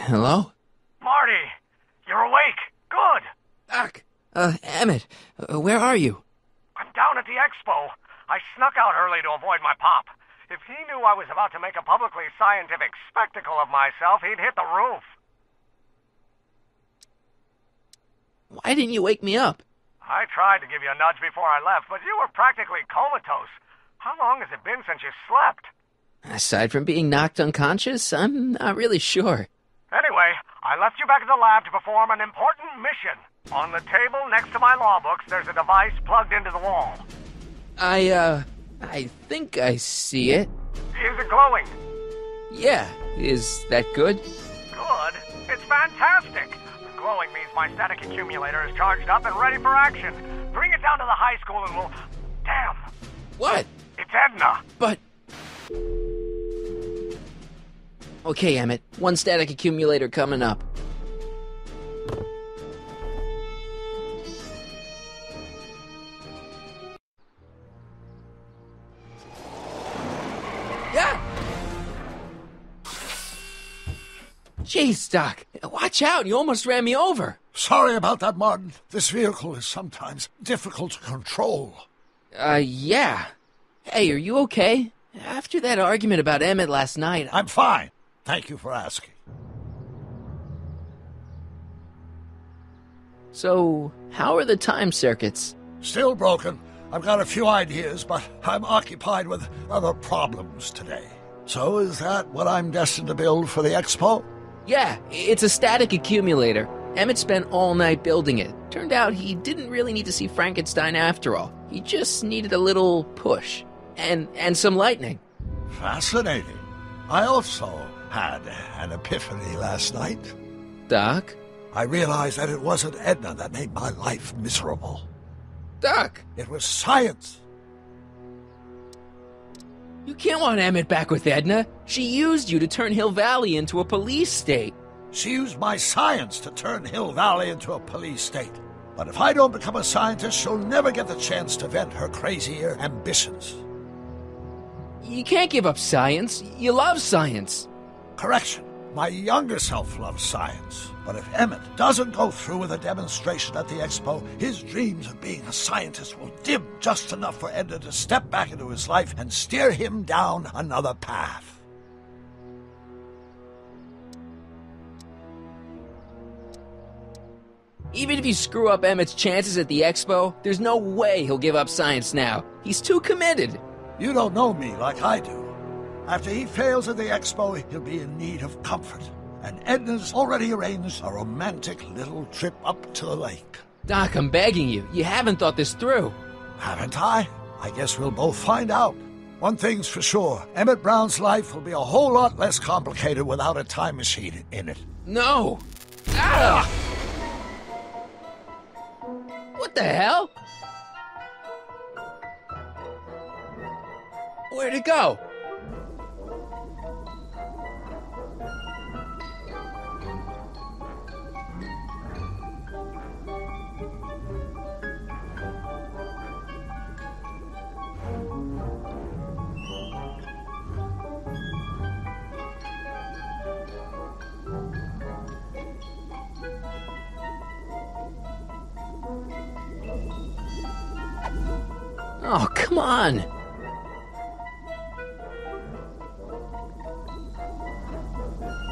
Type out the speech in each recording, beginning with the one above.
Hello? Marty! You're awake! Good! Doc! Emmett, where are you? I'm down at the expo. I snuck out early to avoid my pop. If he knew I was about to make a publicly scientific spectacle of myself, he'd hit the roof. Why didn't you wake me up? I tried to give you a nudge before I left, but you were practically comatose. How long has it been since you slept? Aside from being knocked unconscious, I'm not really sure. Anyway, I left you back at the lab to perform an important mission. On the table next to my law books, there's a device plugged into the wall. I think I see it. Is it glowing? Yeah, is that good? Good? It's fantastic! Glowing means my static accumulator is charged up and ready for action. Bring it down to the high school and we'll... Damn! What? It's Edna! But... Okay, Emmett. One static accumulator coming up. Yeah! Jeez, Doc. Watch out. You almost ran me over. Sorry about that, Martin. This vehicle is sometimes difficult to control. Yeah. Hey, are you okay? After that argument about Emmett last night... I'm fine. Thank you for asking. So, how are the time circuits? Still broken. I've got a few ideas, but I'm occupied with other problems today. So is that what I'm destined to build for the expo? Yeah, it's a static accumulator. Emmett spent all night building it. Turned out he didn't really need to see Frankenstein after all. He just needed a little push. And some lightning. Fascinating. I also had an epiphany last night. Doc? I realized that it wasn't Edna that made my life miserable. Doc! It was science. You can't want Emmett back with Edna. She used you to turn Hill Valley into a police state. She used my science to turn Hill Valley into a police state. But if I don't become a scientist, she'll never get the chance to vent her crazier ambitions. You can't give up science. You love science. Correction. My younger self loves science. But if Emmett doesn't go through with a demonstration at the expo, his dreams of being a scientist will dim just enough for Edna to step back into his life and steer him down another path. Even if you screw up Emmett's chances at the expo, there's no way he'll give up science now. He's too committed. You don't know me like I do. After he fails at the expo, he'll be in need of comfort. And Edna's already arranged a romantic little trip up to the lake. Doc, I'm begging you. You haven't thought this through. Haven't I? I guess we'll both find out. One thing's for sure. Emmett Brown's life will be a whole lot less complicated without a time machine in it. No! Ah! What the hell? Where'd it go? Oh, come on!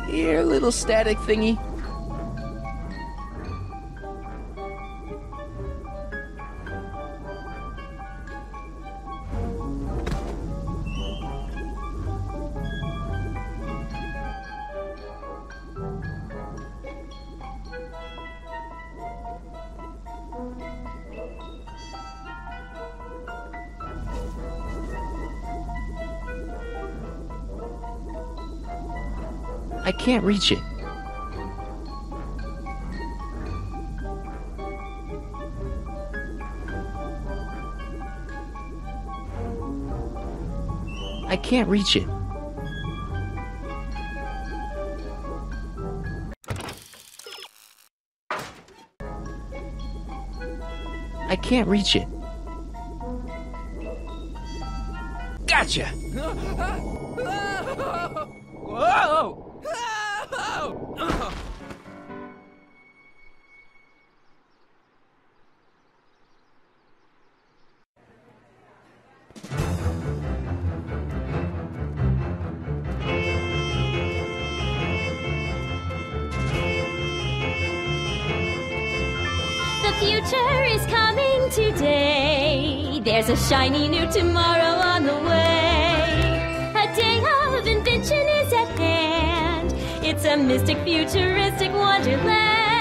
Here, little static thingy. I can't reach it. I can't reach it. I can't reach it. Gotcha! Whoa! The future is coming today. There's a shiny new tomorrow on the way. A day of invention is at hand. It's a mystic, futuristic wonderland.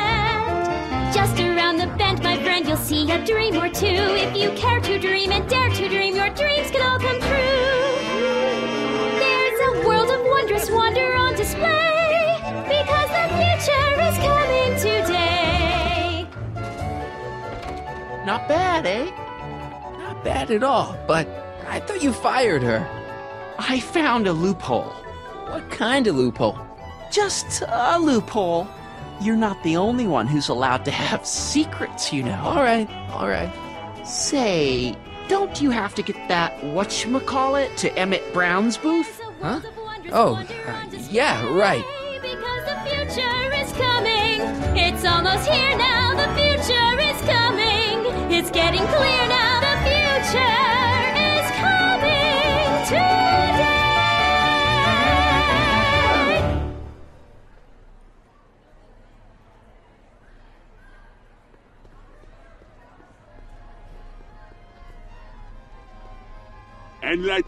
Just around the bend, my friend, you'll see a dream or two. If you care to dream and dare to dream, your dreams can all come true. There's a world of wondrous wonder on display, because the future is coming today. Not bad, eh? Not bad at all, but I thought you fired her. I found a loophole. What kind of loophole? Just a loophole. You're not the only one who's allowed to have secrets, you know. All right. Say, don't you have to get that whatchamacallit to Emmett Brown's booth? Huh? Oh, yeah, right. Because the future is coming. It's almost here now. The future is coming. It's getting clear now. The future is coming today. And like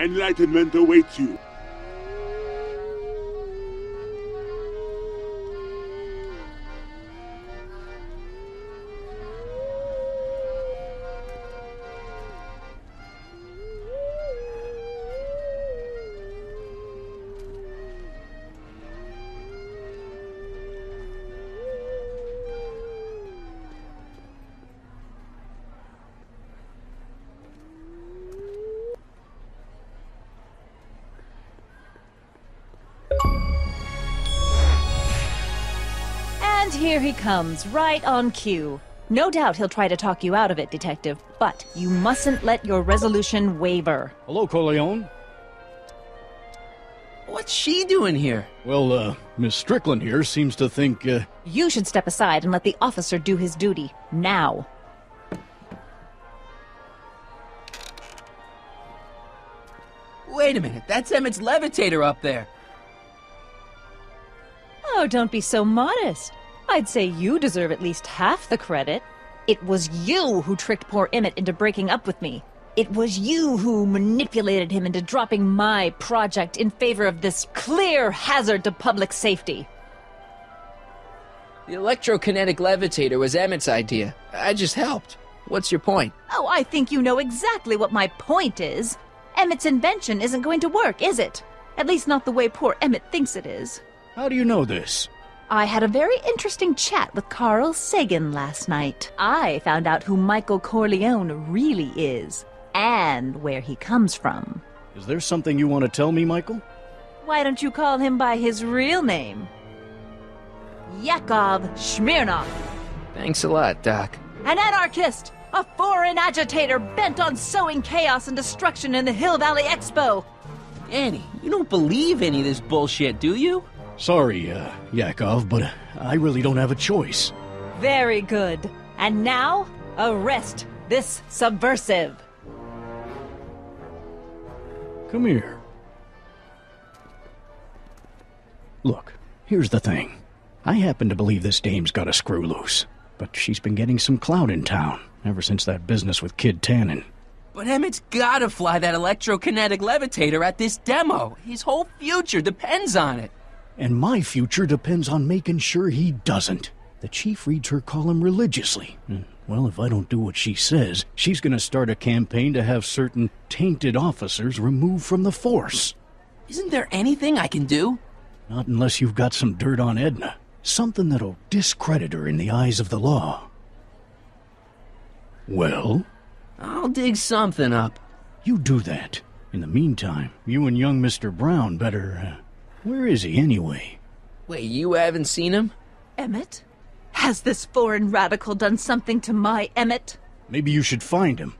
enlightenment awaits you. And here he comes, right on cue. No doubt he'll try to talk you out of it, Detective, but you mustn't let your resolution waver. Hello, Corleone. What's she doing here? Well, Miss Strickland here seems to think, You should step aside and let the officer do his duty. Now. Wait a minute, that's Emmett's levitator up there. Oh, don't be so modest. I'd say you deserve at least half the credit. It was you who tricked poor Emmett into breaking up with me. It was you who manipulated him into dropping my project in favor of this clear hazard to public safety. The electrokinetic levitator was Emmett's idea. I just helped. What's your point? Oh, I think you know exactly what my point is. Emmett's invention isn't going to work, is it? At least not the way poor Emmett thinks it is. How do you know this? I had a very interesting chat with Carl Sagan last night. I found out who Michael Corleone really is, and where he comes from. Is there something you want to tell me, Michael? Why don't you call him by his real name? Yakov Smirnov. Thanks a lot, Doc. An anarchist! A foreign agitator bent on sowing chaos and destruction in the Hill Valley Expo! Annie, you don't believe any of this bullshit, do you? Sorry, Yakov, but I really don't have a choice. Very good. And now, arrest this subversive. Come here. Look, here's the thing. I happen to believe this dame's got a screw loose, but she's been getting some clout in town ever since that business with Kid Tannen. But Emmett's gotta fly that electrokinetic levitator at this demo. His whole future depends on it. And my future depends on making sure he doesn't. The chief reads her column religiously. Well, if I don't do what she says, she's gonna start a campaign to have certain tainted officers removed from the force. Isn't there anything I can do? Not unless you've got some dirt on Edna. Something that'll discredit her in the eyes of the law. Well? I'll dig something up. You do that. In the meantime, you and young Mr. Brown better... where is he, anyway? Wait, you haven't seen him? Emmett? Has this foreign radical done something to my Emmett? Maybe you should find him.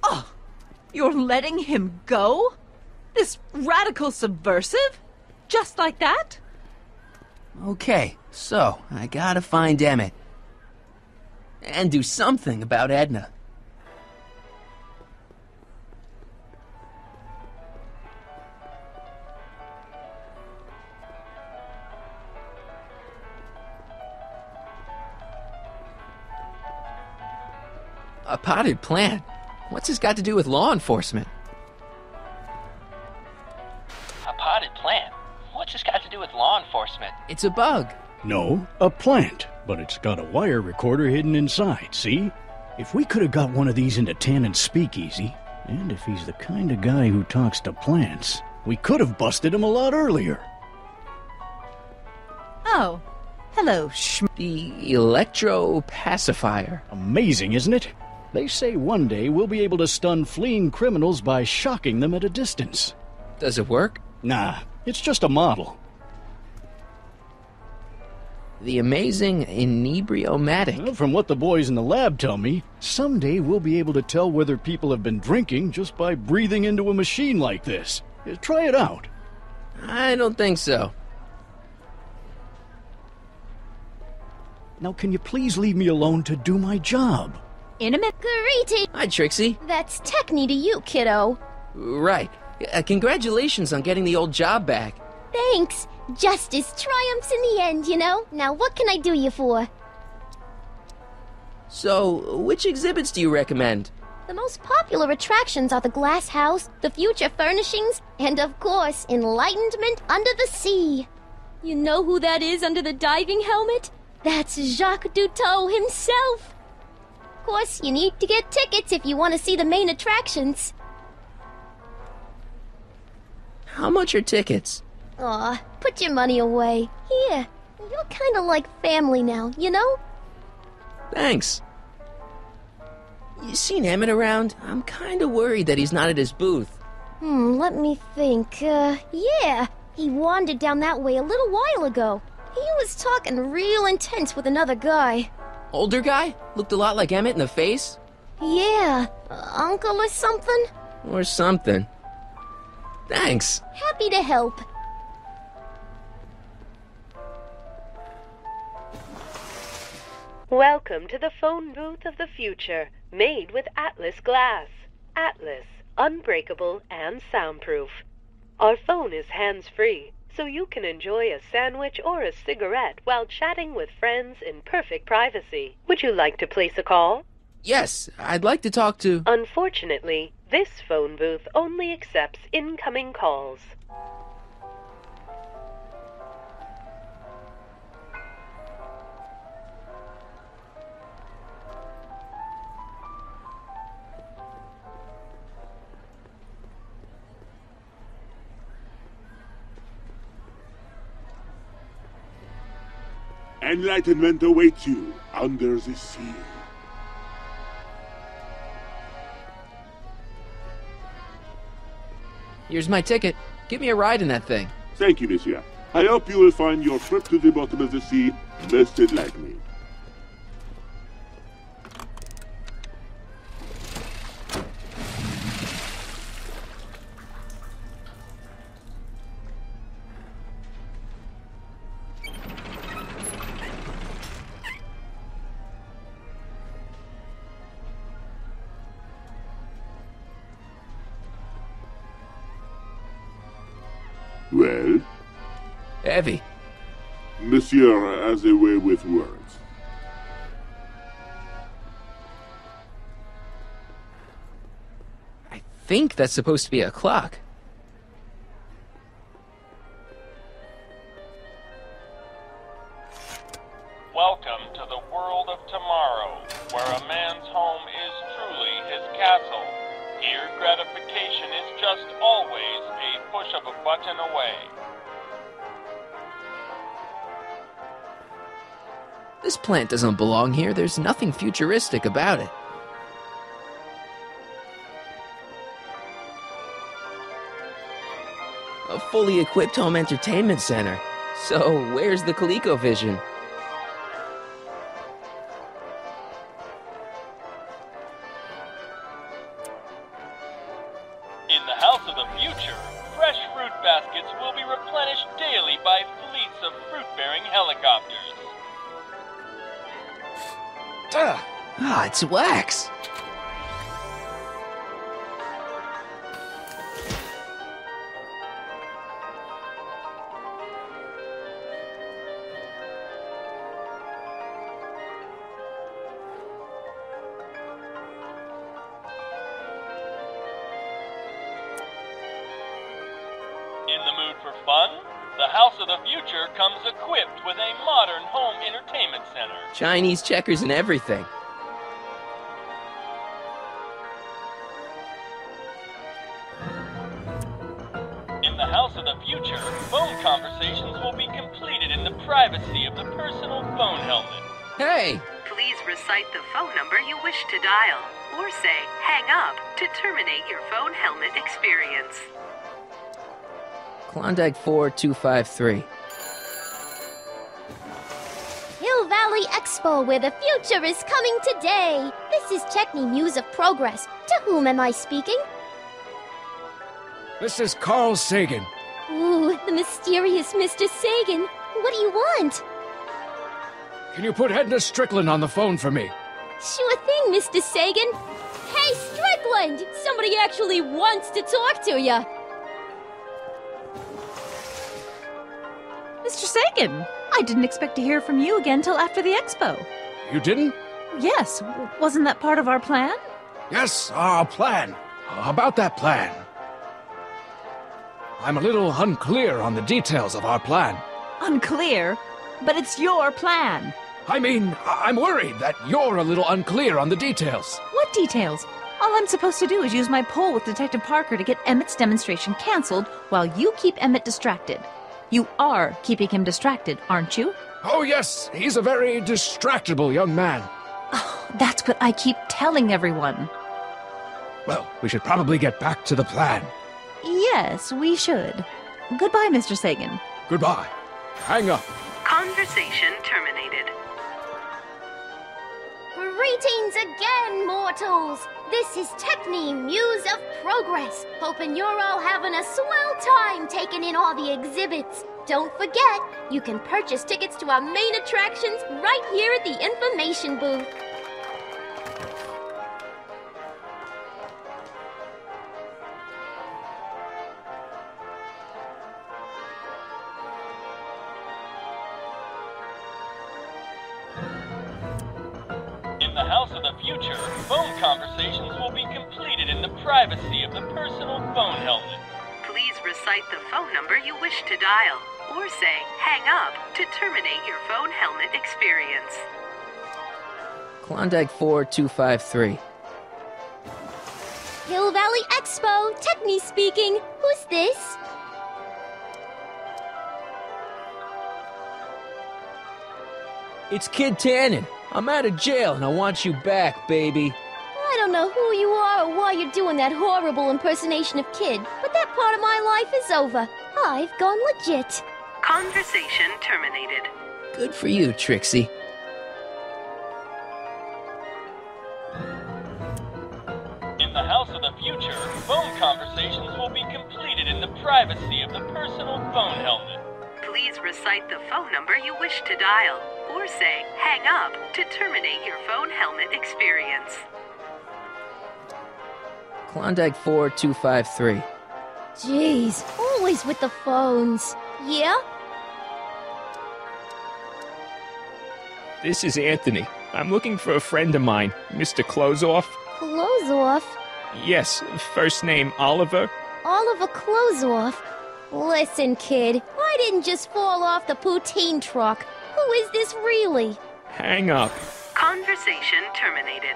Oh, you're letting him go? This radical subversive? Just like that? Okay, so I gotta find Emmett. And do something about Edna. A potted plant? What's this got to do with law enforcement? A potted plant? What's this got to do with law enforcement? It's a bug. No, a plant. But it's got a wire recorder hidden inside, see? If we could have got one of these into Tannen's speakeasy, and if he's the kind of guy who talks to plants, we could have busted him a lot earlier. Oh, hello, The electro pacifier. Amazing, isn't it? They say one day we'll be able to stun fleeing criminals by shocking them at a distance. Does it work? Nah, it's just a model. The amazing inebriomatic. Well, from what the boys in the lab tell me, someday we'll be able to tell whether people have been drinking just by breathing into a machine like this. Try it out. I don't think so. Now, can you please leave me alone to do my job? Intimate greeting. Hi, Trixie. That's techni to you, kiddo. Right. Congratulations on getting the old job back. Thanks. Justice triumphs in the end, you know? Now what can I do you for? So, which exhibits do you recommend? The most popular attractions are the Glass House, the Future Furnishings, and of course, Enlightenment Under the Sea. You know who that is under the diving helmet? That's Jacques Duteau himself. Of course, you need to get tickets if you want to see the main attractions. How much are tickets? Aw, put your money away. Here, you're kind of like family now, you know? Thanks. You seen Emmett around? I'm kind of worried that he's not at his booth. Let me think. Yeah, he wandered down that way a little while ago. He was talking real intense with another guy. Older guy? Looked a lot like Emmett in the face? Yeah, uncle or something? Or something. Thanks. Happy to help. Welcome to the phone booth of the future, made with Atlas glass. Atlas, unbreakable, and soundproof. Our phone is hands-free, so you can enjoy a sandwich or a cigarette while chatting with friends in perfect privacy. Would you like to place a call? Yes, I'd like to talk to... Unfortunately, this phone booth only accepts incoming calls. Enlightenment awaits you under the sea. Here's my ticket. Give me a ride in that thing. Thank you, monsieur. I hope you will find your trip to the bottom of the sea most enlightening. Well? Heavy. Monsieur has a way with words. I think that's supposed to be a clock. Welcome to the world of tomorrow, where a man's home is truly his castle. Here, gratification is just always a push of a button away. This plant doesn't belong here. There's nothing futuristic about it. A fully equipped home entertainment center. So, where's the ColecoVision? In the house of the future, fresh fruit baskets will be replenished daily by fleets of fruit-bearing helicopters. It's wax. In the mood for fun? The house of the future comes equipped with a modern home entertainment center. Chinese checkers and everything. In the house of the future, phone conversations will be completed in the privacy of the personal phone helmet. Hey! Please recite the phone number you wish to dial, or say hang up to terminate your phone helmet experience. Klondike 4253. Hill Valley Expo, where the future is coming today. This is Techni Muse of Progress. To whom am I speaking? This is Carl Sagan. Ooh, the mysterious Mr. Sagan. What do you want? Can you put Edna Strickland on the phone for me? Sure thing, Mr. Sagan. Hey, Strickland! Somebody actually wants to talk to ya. Mr. Sagan, I didn't expect to hear from you again till after the expo. You didn't? Yes, wasn't that part of our plan? Yes, our plan. About that plan. I'm a little unclear on the details of our plan. Unclear? But it's your plan. I mean, I'm worried that you're a little unclear on the details. What details? All I'm supposed to do is use my poll with Detective Parker to get Emmett's demonstration canceled while you keep Emmett distracted. You are keeping him distracted, aren't you? Oh, yes, he's a very distractible young man. Oh, that's what I keep telling everyone. Well, we should probably get back to the plan. Yes, we should. Goodbye, Mr. Sagan. Goodbye. Hang up. Conversation terminated. Greetings again, mortals! This is Techni Muse of Progress. Hoping you're all having a swell time taking in all the exhibits. Don't forget, you can purchase tickets to our main attractions right here at the information booth. House of the Future, phone conversations will be completed in the privacy of the personal phone helmet. Please recite the phone number you wish to dial, or say hang up to terminate your phone helmet experience. Klondike 4253. Hill Valley Expo, Techni speaking. Who's this? It's Kid Tannen. I'm out of jail and I want you back, baby. I don't know who you are or why you're doing that horrible impersonation of Kid, but that part of my life is over. I've gone legit. Conversation terminated. Good for you, Trixie. In the House of the Future, phone conversations will be completed in the privacy of the personal phone helmet. Please recite the phone number you wish to dial, or say hang up to terminate your phone helmet experience. Klondike 4253. Jeez, always with the phones. Yeah? This is Anthony. I'm looking for a friend of mine, Mr. Closeoff. Clothes off? Yes, first name Oliver. Oliver Closeoff? Listen, kid, I didn't just fall off the poutine truck. Who is this really? Hang up. Conversation terminated.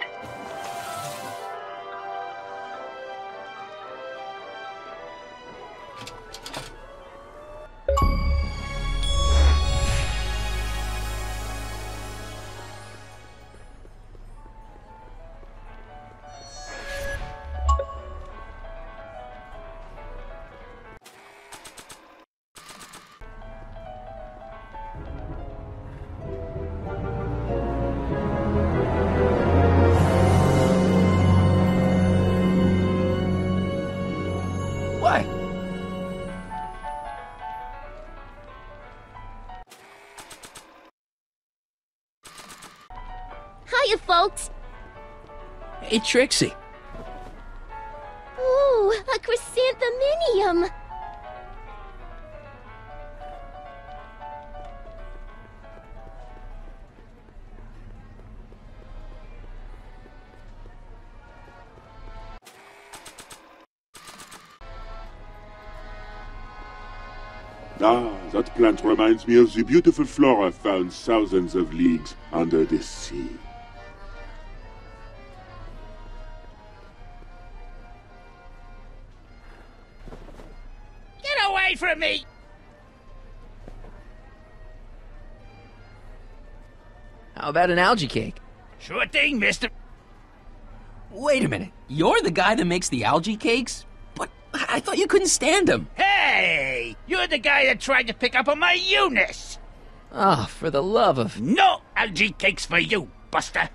What? Hiya, folks. Hey, Trixie. Ooh, a chrysantheminium. Ah, that plant reminds me of the beautiful flora found thousands of leagues under the sea. Get away from me! How about an algae cake? Sure thing, mister. Wait a minute. You're the guy that makes the algae cakes? But I thought you couldn't stand them. Hey! You're the guy that tried to pick up on my Eunice! Ah, for the love of... No algae cakes for you, Buster!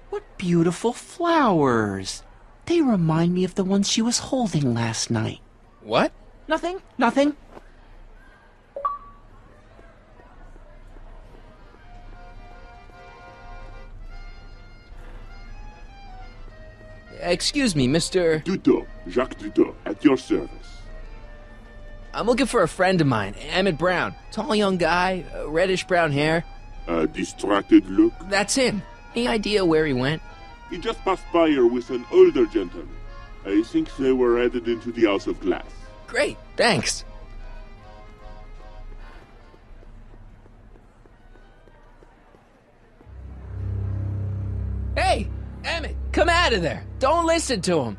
What beautiful flowers. They remind me of the ones she was holding last night. What? Nothing, nothing. Excuse me, Mr... Duto, Jacques Duto, at your service. I'm looking for a friend of mine, Emmett Brown. Tall young guy, reddish-brown hair. A distracted look? That's him. Any idea where he went? He just passed by here with an older gentleman. I think they were headed into the House of Glass. Great, thanks. Hey, Emmett, come out of there. Don't listen to him.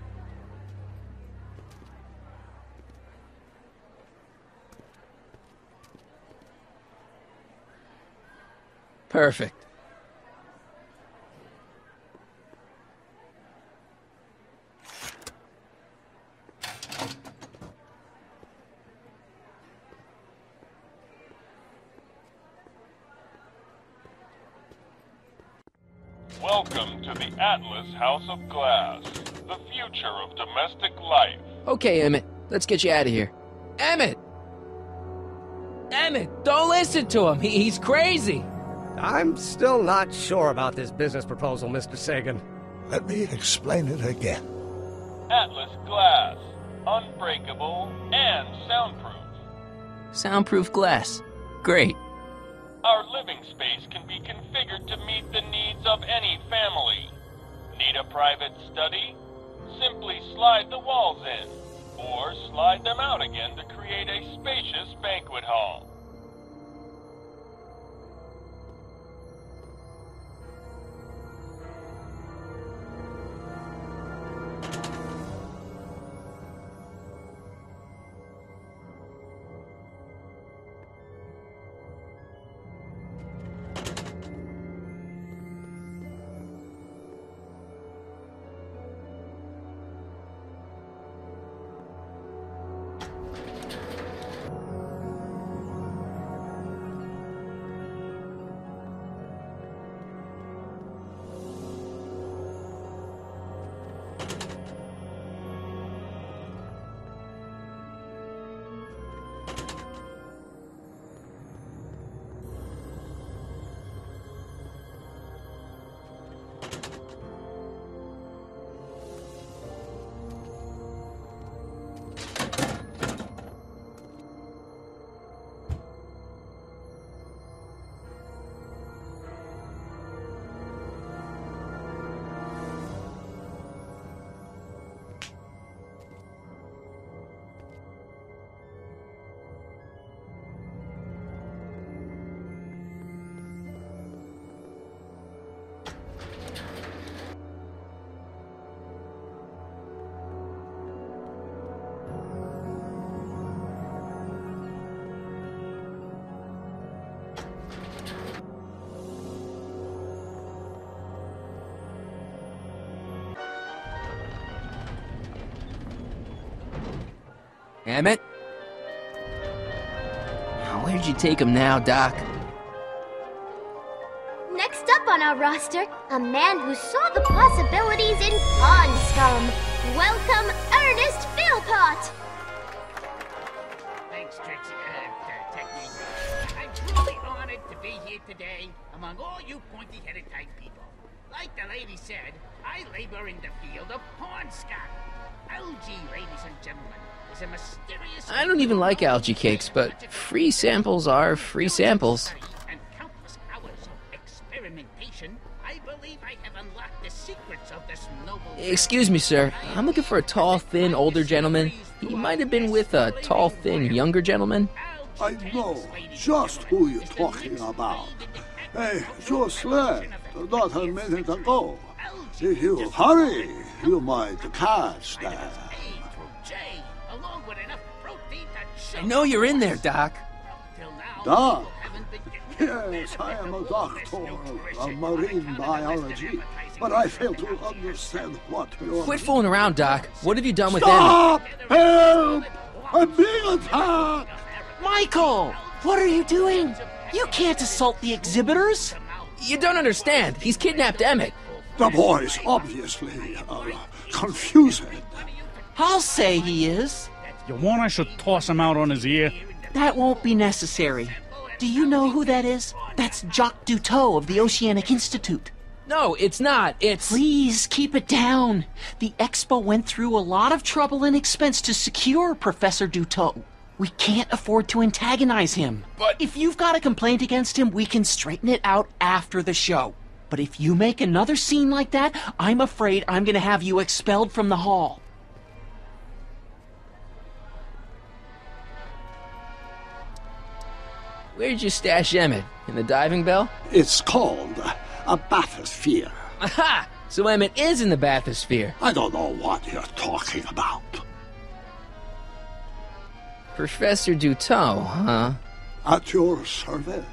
Perfect. Welcome to the Atlas House of Glass, the future of domestic life. Okay, Emmett, let's get you out of here. Emmett! Emmett, don't listen to him. He's crazy. I'm still not sure about this business proposal, Mr. Sagan. Let me explain it again. Atlas Glass, unbreakable, and soundproof. Soundproof glass. Great. Our living space can be configured to meet the needs of any family. Need a private study? Simply slide the walls in, or slide them out again to create a spacious banquet hall. Emmett? Where'd you take him now, Doc? Next up on our roster, a man who saw the possibilities in pond scum. Welcome, Ernest Philpott! Thanks, Trixie. Technique. I'm truly honored to be here today among all you pointy-headed type people. Like the lady said, I labor in the field of pond scum. Algae, ladies and gentlemen, is a mysterious... I don't even like algae cakes, but free samples are free samples. And countless hours of experimentation, I believe I have unlocked the secrets of this noble... Excuse me, sir. I'm looking for a tall, thin, older gentleman. He might have been with a tall, thin, younger gentleman. I know just who you're talking about. Hey, just left not a minute ago. If you hurry, you might catch them. I know you're in there, Doc. Doc? Yes, I am a doctor of marine biology, but I fail to understand what you're... Quit fooling around, Doc. What have you done with Stop! Emmett? Help! I'm being attacked! Michael! What are you doing? You can't assault the exhibitors! You don't understand. He's kidnapped Emmett. The boy's obviously confused. I'll say he is. You want I should toss him out on his ear? That won't be necessary. Do you know who that is? That's Jacques Duteau of the Oceanic Institute. No, it's not. It's... Please, keep it down. The Expo went through a lot of trouble and expense to secure Professor Duteau. We can't afford to antagonize him. But... If you've got a complaint against him, we can straighten it out after the show. But if you make another scene like that, I'm afraid I'm going to have you expelled from the hall. Where'd you stash Emmett? In the diving bell? It's called a bathysphere. Aha! So Emmett is in the bathysphere. I don't know what you're talking about. Professor Duteau, huh? At your service.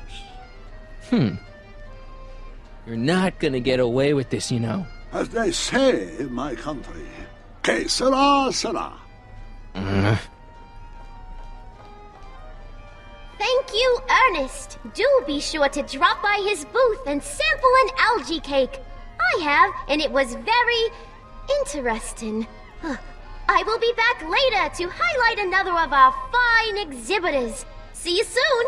You're not gonna get away with this, you know. As they say in my country, que sera, sera. Thank you, Ernest. Do be sure to drop by his booth and sample an algae cake. I have, and it was very interesting. I will be back later to highlight another of our fine exhibitors. See you soon!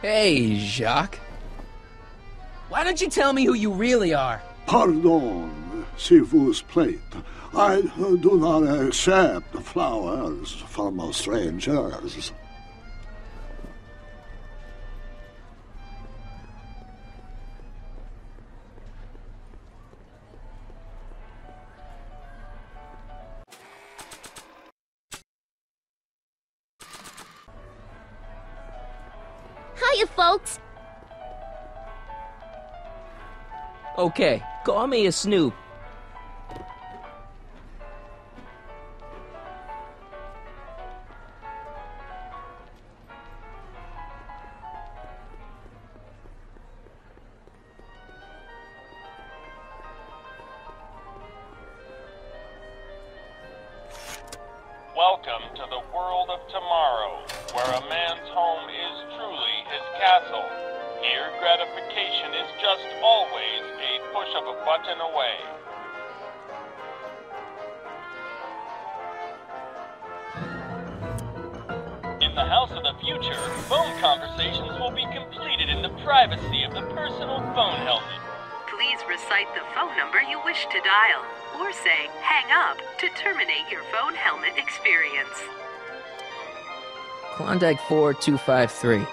Hey, Jacques. Why don't you tell me who you really are? Pardon, s'il vous plaît. I do not accept flowers from strangers. Hiya, folks. Okay, call me a snoop. Welcome to the world of tomorrow, where a man's home is truly his castle. Here, gratification is just always a push of a button away. In the house of the future, phone conversations will be completed in the privacy of the personal phone helmet. Please recite the phone number you wish to dial, or say hang up to terminate your phone helmet experience. Klondike 4253.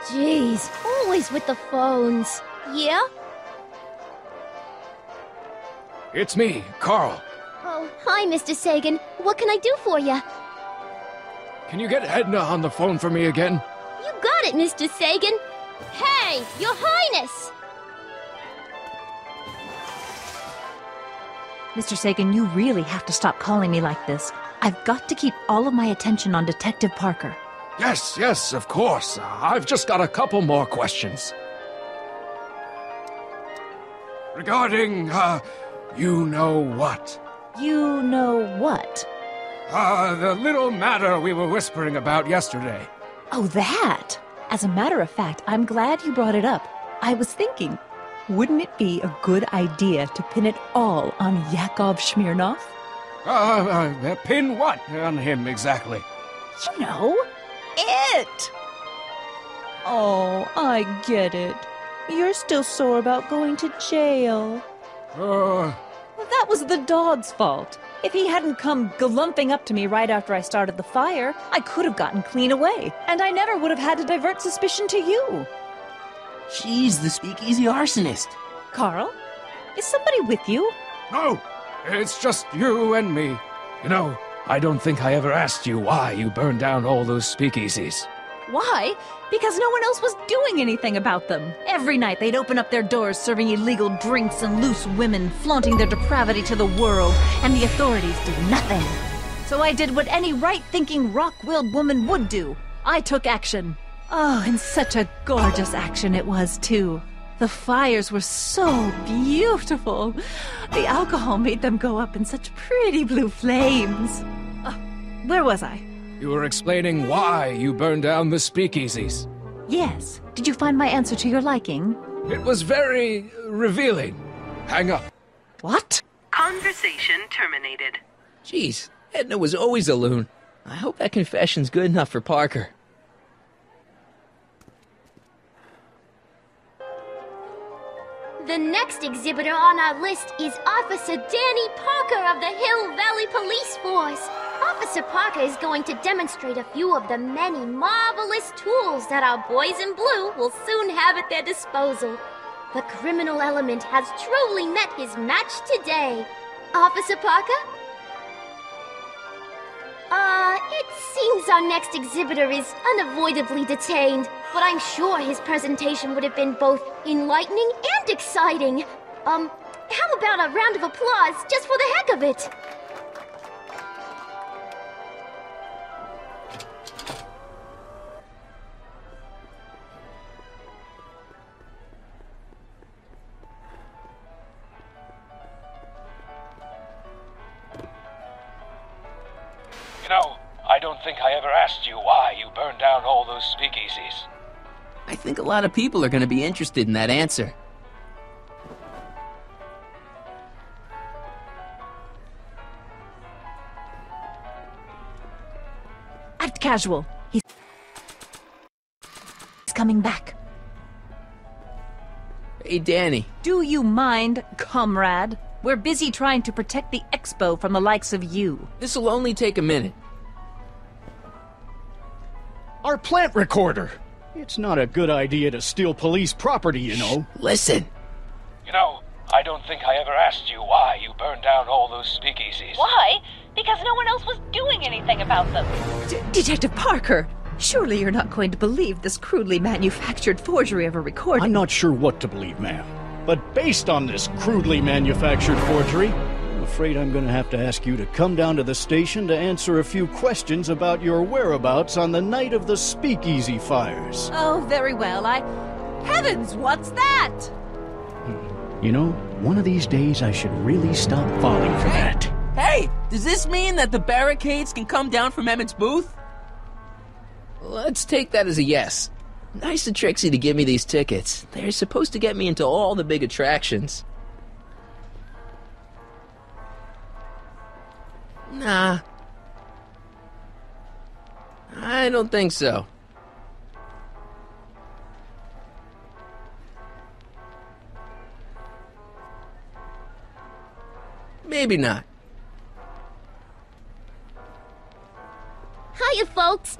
Jeez, always with the phones. Yeah? It's me, Carl. Oh, hi, Mr. Sagan. What can I do for you? Can you get Edna on the phone for me again? You got it, Mr. Sagan. Hey, Your Highness! Mr. Sagan, you really have to stop calling me like this. I've got to keep all of my attention on Detective Parker. Yes, of course. I've just got a couple more questions. Regarding, you know what? You know what? The little matter we were whispering about yesterday. Oh, that! As a matter of fact, I'm glad you brought it up. I was thinking, wouldn't it be a good idea to pin it all on Yakov Smirnov? Pin what on him exactly? You know, it! Oh, I get it. You're still sore about going to jail. Well, that was the dog's fault. If he hadn't come galumping up to me right after I started the fire, I could have gotten clean away, and I never would have had to divert suspicion to you. She's the speakeasy arsonist. Carl, is somebody with you? No, it's just you and me. You know, I don't think I ever asked you why you burned down all those speakeasies. Why? Because no one else was doing anything about them. Every night they'd open up their doors serving illegal drinks and loose women, flaunting their depravity to the world, and the authorities did nothing. So I did what any right-thinking, rock-willed woman would do. I took action. Oh, and such a gorgeous action it was, too. The fires were so beautiful. The alcohol made them go up in such pretty blue flames. Where was I? You were explaining why you burned down the speakeasies. Yes. Did you find my answer to your liking? It was very revealing. Hang up. What? Conversation terminated. Jeez, Edna was always a loon. I hope that confession's good enough for Parker. The next exhibitor on our list is Officer Danny Parker of the Hill Valley Police Force. Officer Parker is going to demonstrate a few of the many marvelous tools that our boys in blue will soon have at their disposal. The criminal element has truly met his match today. Officer Parker? It seems our next exhibitor is unavoidably detained, but I'm sure his presentation would have been both enlightening and exciting. How about a round of applause just for the heck of it? You know, I don't think I ever asked you why you burned down all those speakeasies. I think a lot of people are going to be interested in that answer. Act casual. He's coming back. Hey, Danny. Do you mind, comrade? We're busy trying to protect the expo from the likes of you. This'll only take a minute. Our plant recorder! It's not a good idea to steal police property, you know. Listen. You know, I don't think I ever asked you why you burned down all those speakeasies. Why? Because no one else was doing anything about them. Detective Parker, surely you're not going to believe this crudely manufactured forgery of a recording. I'm not sure what to believe, ma'am. But based on this crudely manufactured forgery, I'm afraid I'm going to have to ask you to come down to the station to answer a few questions about your whereabouts on the night of the speakeasy fires. Oh, very well. Heavens, what's that? You know, one of these days I should really stop falling for that. Hey, does this mean that the barricades can come down from Emmett's booth? Let's take that as a yes. Nice of Trixie to give me these tickets. They're supposed to get me into all the big attractions. Nah. I don't think so. Maybe not. Hiya, folks.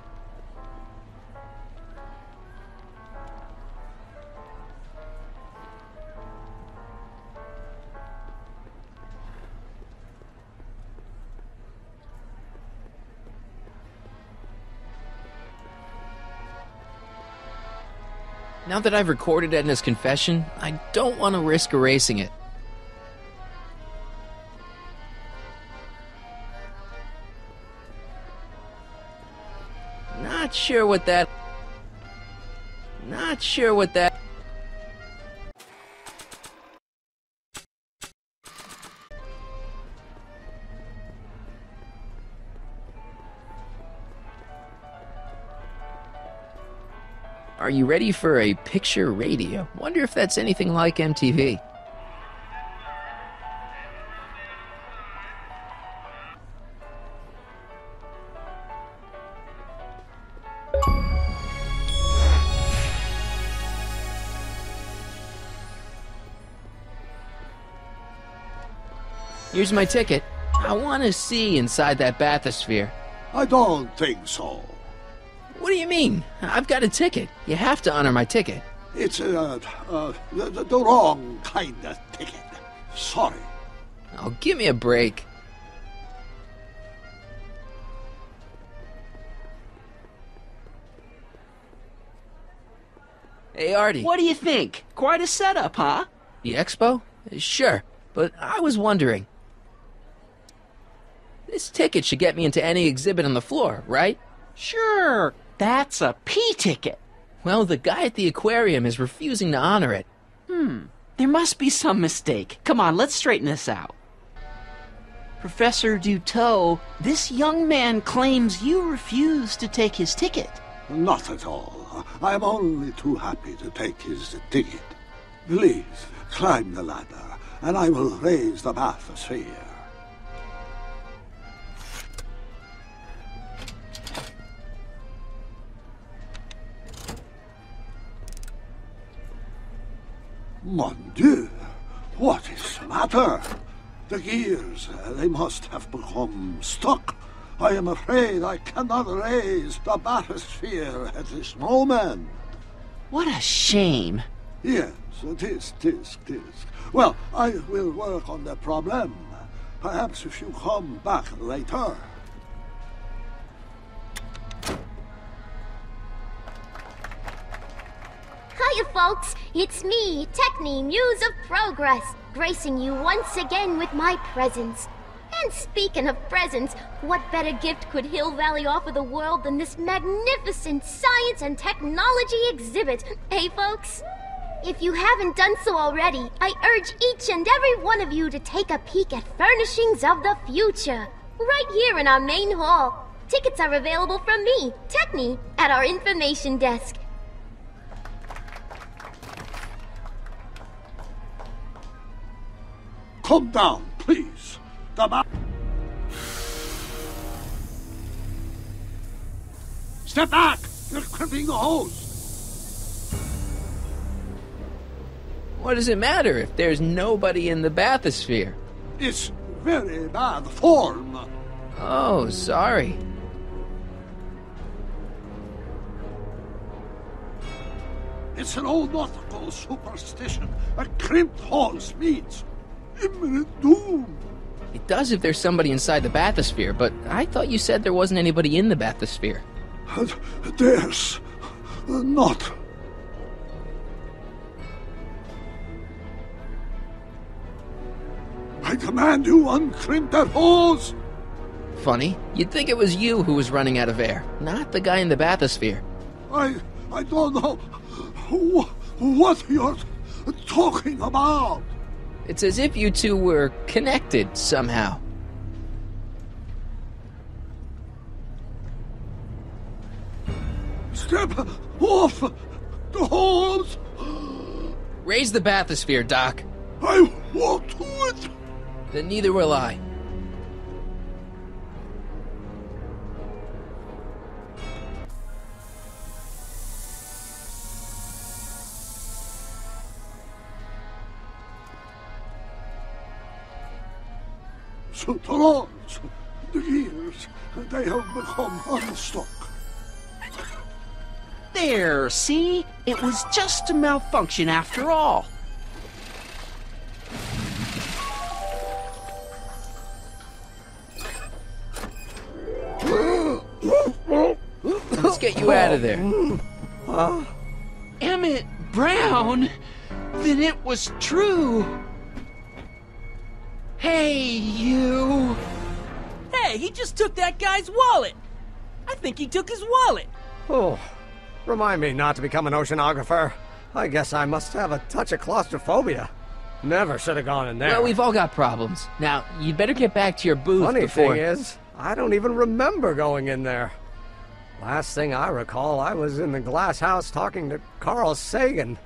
Now that I've recorded Edna's confession, I don't want to risk erasing it. Not sure what that... Are you ready for a picture radio? Wonder if that's anything like MTV. Here's my ticket. I want to see inside that bathysphere. I don't think so. What do you mean? I've got a ticket. You have to honor my ticket. It's the wrong kind of ticket. Sorry. Oh, give me a break. Hey, Artie. What do you think? Quite a setup, huh? The expo? Sure, but I was wondering. This ticket should get me into any exhibit on the floor, right? Sure. That's a P ticket. Well, the guy at the aquarium is refusing to honor it. There must be some mistake. Come on, let's straighten this out. Professor Duteau, this young man claims you refused to take his ticket. Not at all. I am only too happy to take his ticket. Please, climb the ladder, and I will raise the bathysphere. Mon Dieu! What is the matter? The gears, they must have become stuck. I am afraid I cannot raise the bathysphere at this moment. What a shame. Yes, tisk. Well, I will work on the problem. Perhaps if you come back later. Hiya, folks. It's me, Techni, Muse of Progress, gracing you once again with my presence. And speaking of presents, what better gift could Hill Valley offer the world than this magnificent science and technology exhibit? Hey, folks? If you haven't done so already, I urge each and every one of you to take a peek at Furnishings of the Future, right here in our main hall. Tickets are available from me, Techni, at our information desk. Come down, please. Step back! You're crimping the hose. What does it matter if there's nobody in the bathysphere? It's very bad form. Oh, sorry. It's an old nautical superstition. A crimped horse means imminent doom. It does if there's somebody inside the bathysphere, but I thought you said there wasn't anybody in the bathysphere. There's not. I command you uncrimp that hose! Funny, you'd think it was you who was running out of air, not the guy in the bathysphere. I don't know what you're talking about. It's as if you two were connected somehow. Step off the hose! Raise the bathysphere, Doc. I won't do it! Then neither will I. So the rods, the gears, they have become unstuck. There, see? It was just a malfunction after all. Let's get you out of there. Emmett Brown? Then it was true. Hey, you. Hey, he just took that guy's wallet. I think he took his wallet. Oh, remind me not to become an oceanographer. I guess I must have a touch of claustrophobia. Never should have gone in there. Well, we've all got problems. Now, you'd better get back to your booth Funny before... thing is, I don't even remember going in there. Last thing I recall, I was in the glass house talking to Carl Sagan.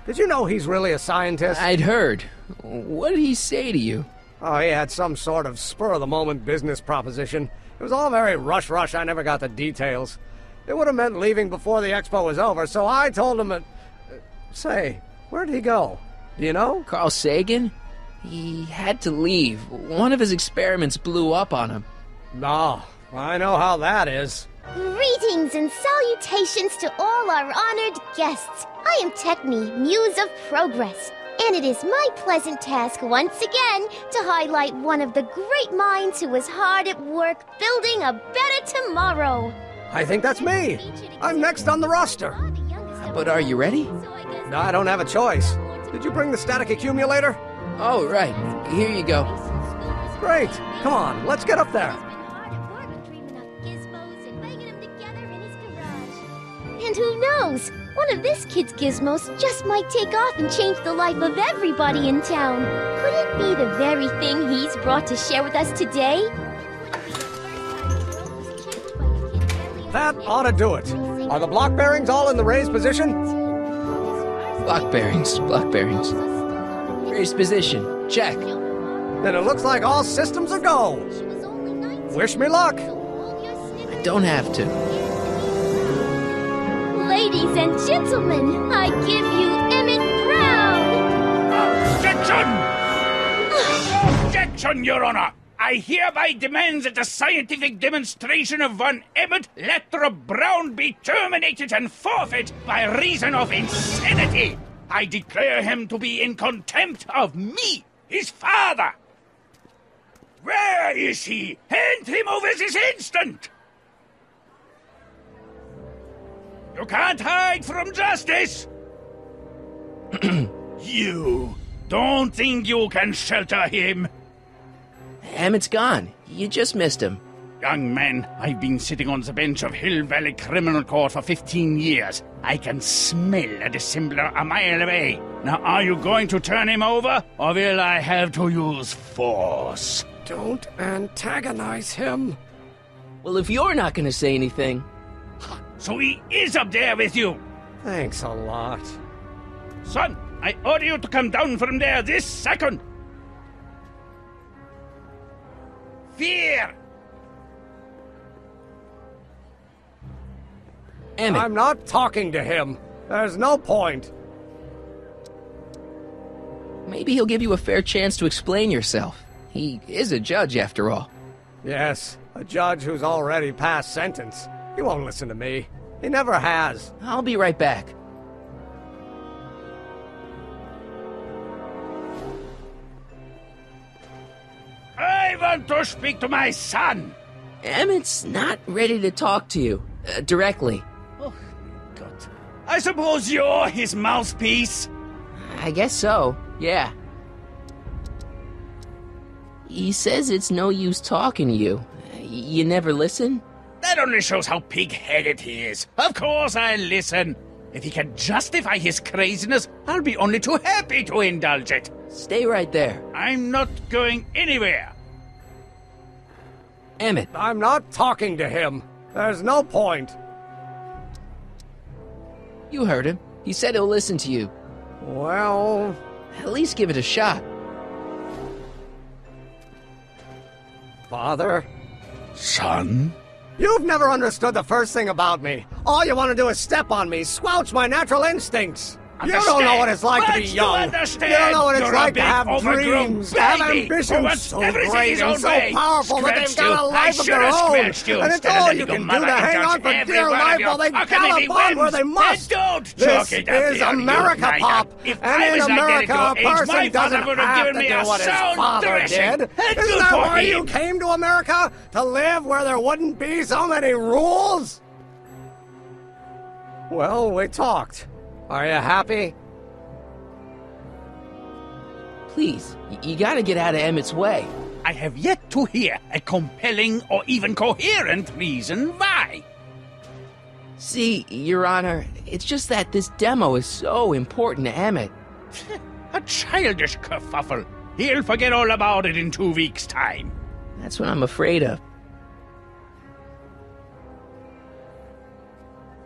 Did you know he's really a scientist? I'd heard. What did he say to you? Oh, he had some sort of spur-of-the-moment business proposition. It was all very rush, I never got the details. It would have meant leaving before the expo was over, so I told him say, where'd he go? Do you know? Carl Sagan? He had to leave. One of his experiments blew up on him. No, I know how that is. Greetings and salutations to all our honored guests. I am Techne, Muse of Progress, and it is my pleasant task once again to highlight one of the great minds who was hard at work building a better tomorrow. I think that's me. I'm next on the roster. But are you ready? No, I don't have a choice. Did you bring the static accumulator? Oh, right. Here you go. Great. Come on, let's get up there. And who knows? One of this kid's gizmos just might take off and change the life of everybody in town. Could it be the very thing he's brought to share with us today? That ought to do it. Are the block bearings all in the raised position? Block bearings. Raised position. Check. Then it looks like all systems are go. Wish me luck. I don't have to. Ladies and gentlemen, I give you Emmett Brown! Objection! Objection, Your Honor! I hereby demand that the scientific demonstration of one Emmett Lathrop Brown be terminated and forfeit by reason of insanity. I declare him to be in contempt of me, his father. Where is he? Hand him over this instant! You can't hide from justice! You don't think you can shelter him? Emmett's gone. You just missed him. Young man, I've been sitting on the bench of Hill Valley Criminal Court for 15 years. I can smell a dissembler a mile away. Now, are you going to turn him over, or will I have to use force? Don't antagonize him. Well, if you're not going to say anything... So he is up there with you? Thanks a lot. Son, I order you to come down from there this second. Fear! Emmett. I'm not talking to him. There's no point. Maybe he'll give you a fair chance to explain yourself. He is a judge, after all. Yes, a judge who's already passed sentence. He won't listen to me. He never has. I'll be right back. I want to speak to my son! Emmett's not ready to talk to you, directly. Oh, God. I suppose you're his mouthpiece? I guess so, yeah. He says it's no use talking to you. You never listen? That only shows how pig-headed he is. Of course I'll listen. If he can justify his craziness, I'll be only too happy to indulge it. Stay right there. I'm not going anywhere. Emmett. I'm not talking to him. There's no point. You heard him. He said he'll listen to you. Well... At least give it a shot. Father? Son? You've never understood the first thing about me. All you want to do is step on me, squelch my natural instincts. You don't know what it's like to be young. You don't know what it's like to have dreams, to have ambitions so great and so powerful that they've got a life of their own. And it's all you can do to hang on for dear life while they gallop on where they must. This is America, Pop. And in America, a person doesn't have to do what his father did. Isn't that why you came to America? To live where there wouldn't be so many rules? Well, we talked. Are you happy? Please, you gotta get out of Emmett's way. I have yet to hear a compelling or even coherent reason why. See, Your Honor, it's just that this demo is so important to Emmett. A childish kerfuffle. He'll forget all about it in 2 weeks' time. That's what I'm afraid of.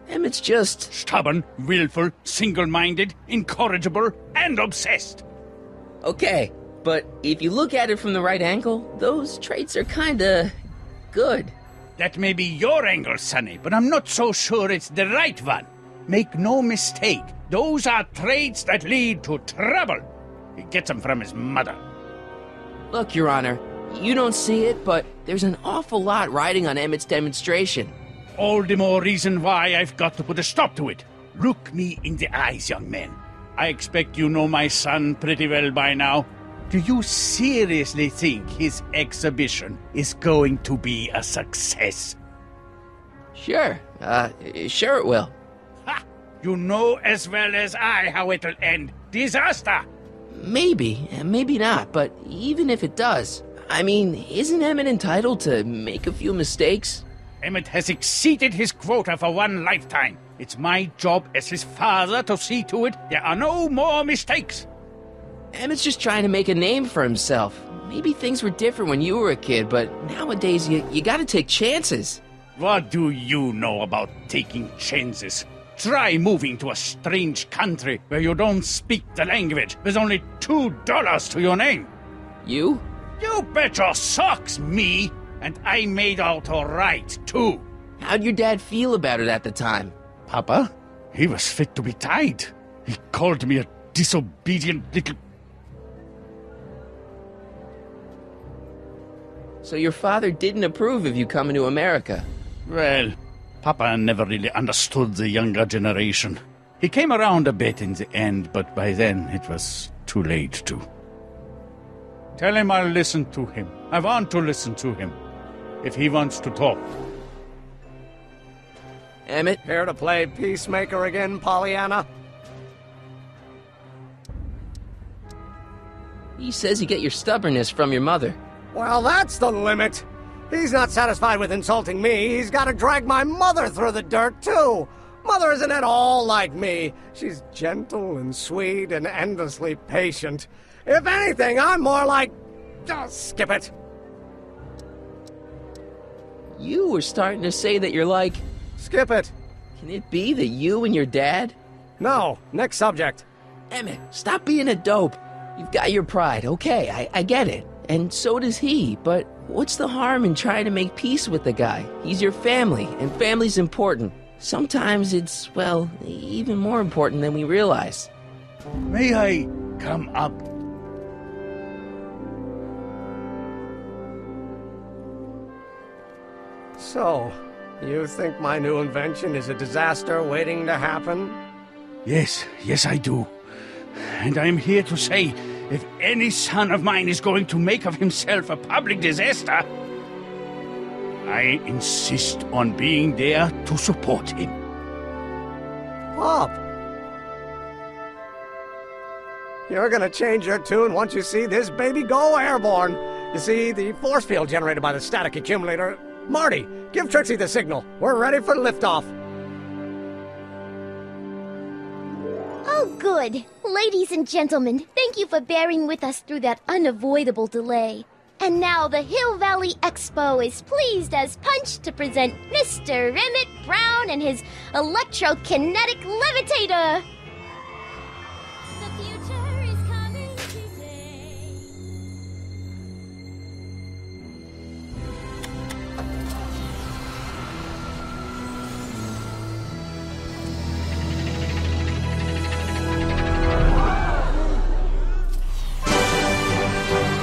Emmett's just... stubborn, willful, single-minded, incorrigible, and obsessed. Okay, but if you look at it from the right angle, those traits are kinda... good. That may be your angle, Sonny, but I'm not so sure it's the right one. Make no mistake, those are traits that lead to trouble. He gets them from his mother. Look, Your Honor, you don't see it, but there's an awful lot riding on Emmett's demonstration. All the more reason why I've got to put a stop to it. Look me in the eyes, young man. I expect you know my son pretty well by now. Do you seriously think his exhibition is going to be a success? Sure. Sure it will. Ha! You know as well as I how it'll end. Disaster! Maybe, maybe not, but even if it does, I mean, isn't Emmett entitled to make a few mistakes? Emmett has exceeded his quota for one lifetime. It's my job as his father to see to it there are no more mistakes. Emmett's just trying to make a name for himself. Maybe things were different when you were a kid, but nowadays you gotta take chances. What do you know about taking chances? Try moving to a strange country where you don't speak the language with only $2 to your name. You? You bet your socks, me! And I made out all right, too. How'd your dad feel about it at the time? Papa? He was fit to be tied. He called me a disobedient little... So your father didn't approve of you coming to America? Well, Papa never really understood the younger generation. He came around a bit in the end, but by then it was too late to. Tell him I'll listen to him. I want to listen to him. If he wants to talk. Emmett? Here to play peacemaker again, Pollyanna? He says you get your stubbornness from your mother. Well, that's the limit. He's not satisfied with insulting me. He's got to drag my mother through the dirt, too. Mother isn't at all like me. She's gentle and sweet and endlessly patient. If anything, I'm more like... Just skip it. You were starting to say that you're like... Skip it. Can it be that you and your dad? No. Next subject. Emmett, stop being a dope. You've got your pride, okay, I get it. And so does he, but what's the harm in trying to make peace with the guy? He's your family, and family's important. Sometimes it's, well, even more important than we realize. May I come up So, you think my new invention is a disaster waiting to happen? Yes, I do. And I'm here to say, if any son of mine is going to make of himself a public disaster, I insist on being there to support him. Pop! You're gonna change your tune once you see this baby go airborne. You see, the force field generated by the static accumulator... Marty, give Trixie the signal. We're ready for liftoff. Oh, good. Ladies and gentlemen, thank you for bearing with us through that unavoidable delay. And now the Hill Valley Expo is pleased as punch to present Mr. Emmett Brown and his electrokinetic levitator. The future is coming today.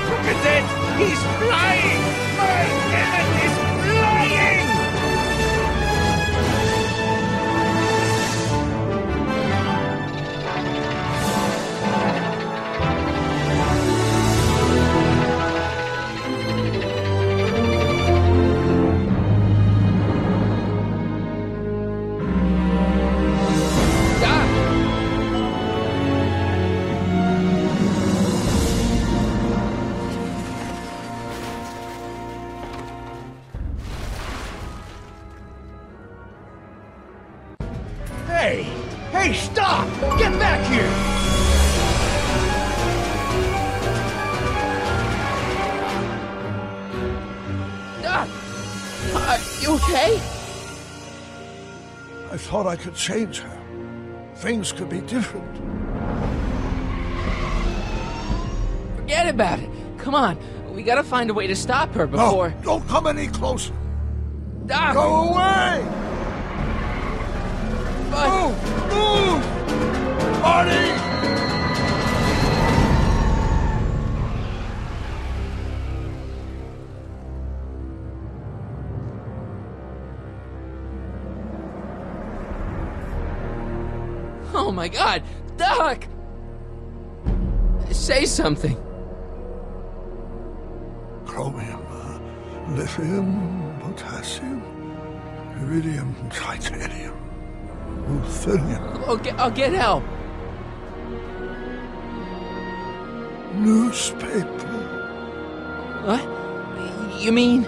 Look at that! He's flying! My Emmett is flying! Hey, stop! Get back here! Doc! You okay? I thought I could change her. Things could be different. Forget about it. Come on. We gotta find a way to stop her before... No, don't come any closer. Doc! Go away! But... Move! Marty! Oh my God! Doc! Say something. Chromium, lithium, potassium, iridium, titanium, ruthenium. I'll get help. Newspaper. What? You mean...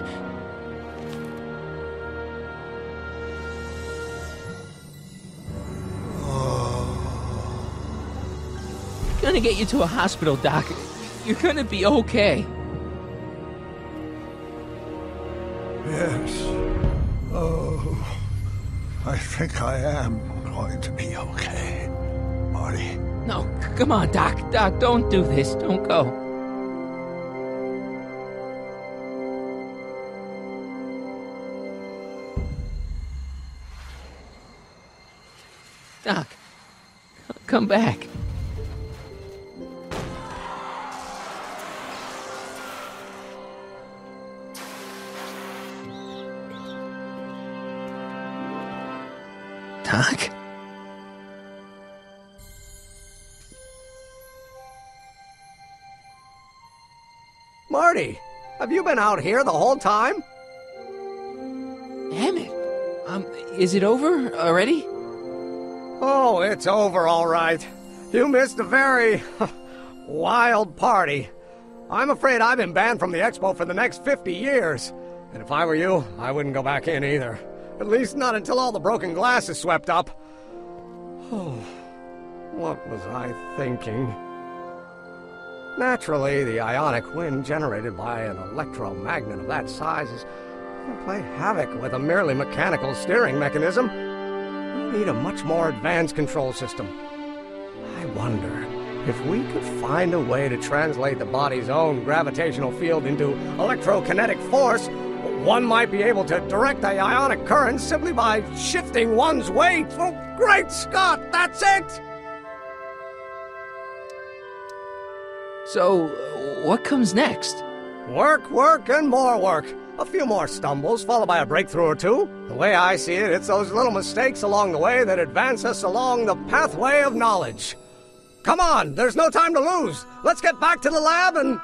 Gonna get you to a hospital, Doc. You're gonna be okay. Yes. Oh, I think I am going to be okay, Marty. No, come on, Doc. Doc, don't do this. Don't go. Doc, come back. Doc? Marty, have you been out here the whole time? Emmett, is it over already? Oh, it's over all right. You missed a very wild party. I'm afraid I've been banned from the expo for the next 50 years. And if I were you, I wouldn't go back in either. At least not until all the broken glass is swept up. Oh, what was I thinking? Naturally, the ionic wind generated by an electromagnet of that size is going to play havoc with a merely mechanical steering mechanism. We need a much more advanced control system. I wonder if we could find a way to translate the body's own gravitational field into electrokinetic force. One might be able to direct the ionic current simply by shifting one's weight. Oh, great Scott, that's it! So, what comes next? Work, work, and more work. A few more stumbles, followed by a breakthrough or two. The way I see it, it's those little mistakes along the way that advance us along the pathway of knowledge. Come on, there's no time to lose. Let's get back to the lab and...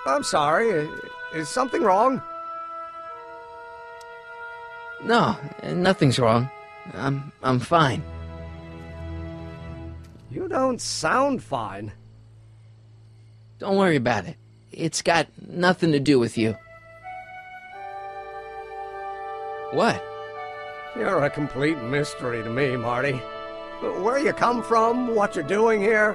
I'm sorry, is something wrong? No, nothing's wrong. I'm fine. You don't sound fine. Don't worry about it. It's got nothing to do with you. What? You're a complete mystery to me, Marty. Where you come from, what you're doing here.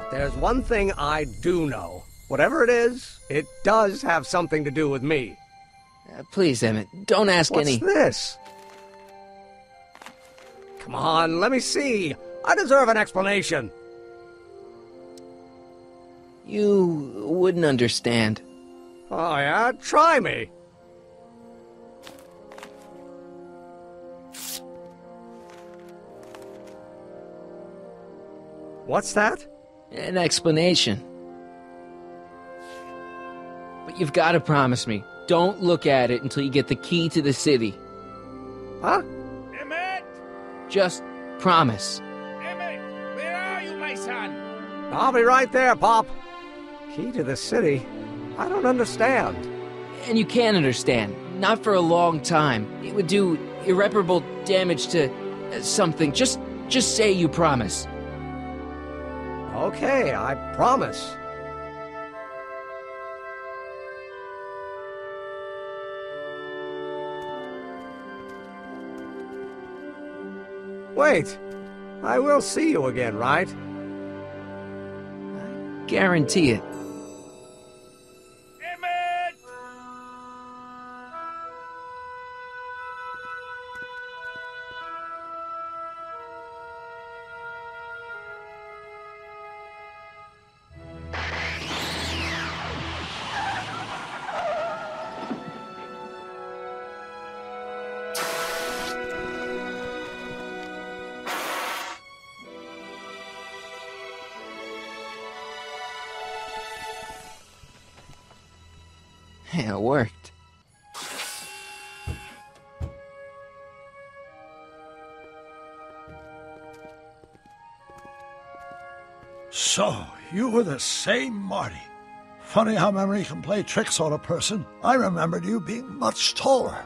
But there's one thing I do know. Whatever it is, it does have something to do with me. Please, Emmett, don't ask any... What's this? Come on, let me see. I deserve an explanation. You wouldn't understand. Oh, yeah? Try me. What's that? An explanation. But you've got to promise me, don't look at it until you get the key to the city. Huh? Emmett! Just promise. Emmett, where are you, my son? I'll be right there, Pop. Key to the city? I don't understand. And you can't understand. Not for a long time. It would do irreparable damage to something. Just say you promise. Okay, I promise. Wait, I will see you again, right? I guarantee it. Emmett! Yeah, it worked. So, you were the same Marty. Funny how memory can play tricks on a person. I remembered you being much taller.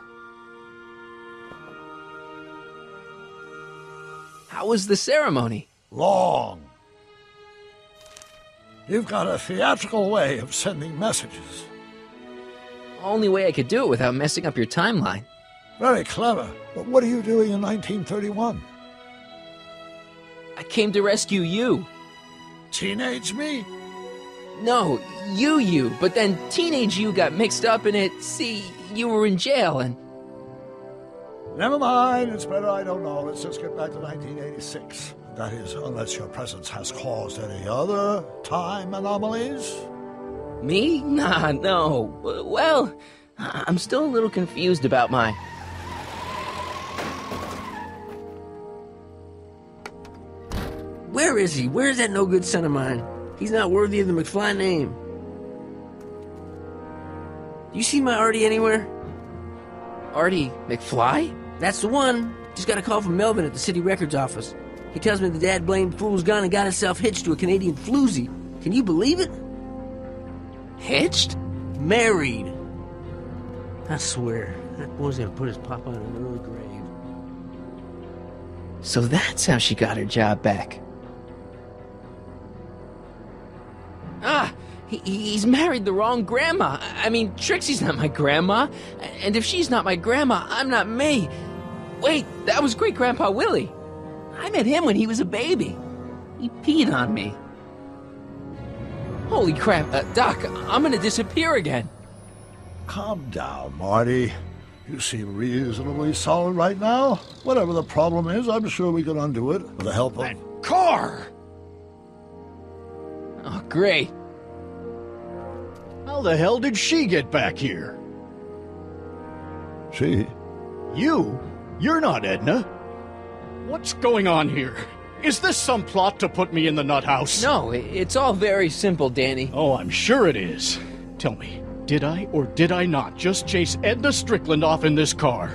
How was the ceremony? Long. You've got a theatrical way of sending messages. Only way I could do it without messing up your timeline. Very clever. But what are you doing in 1931? I came to rescue you. Teenage me? No, you. But then teenage you got mixed up in it. See, you were in jail and... Never mind. It's better I don't know. Let's just get back to 1986. That is, unless your presence has caused any other time anomalies. Me? Nah, no. Well, I'm still a little confused about my... Where is he? Where's that no-good son of mine? He's not worthy of the McFly name. You see my Artie anywhere? Artie McFly? That's the one. Just got a call from Melvin at the city records office. He tells me the dad-blamed fool's gone and got himself hitched to a Canadian floozy. Can you believe it? Hitched? Married. I swear, that boy's gonna put his papa in an early grave. So that's how she got her job back. Ah, he's married the wrong grandma. I mean, Trixie's not my grandma. And if she's not my grandma, I'm not me. Wait, that was Great-Grandpa Willie. I met him when he was a baby. He peed on me. Holy crap, Doc, I'm gonna disappear again. Calm down, Marty. You seem reasonably solid right now. Whatever the problem is, I'm sure we can undo it with the help of... That car! Oh, great. How the hell did she get back here? She? You? You're not Edna. What's going on here? Is this some plot to put me in the nut house? No, it's all very simple, Danny. Oh, I'm sure it is. Tell me, Did I or did I not just chase Edna Strickland off in this car?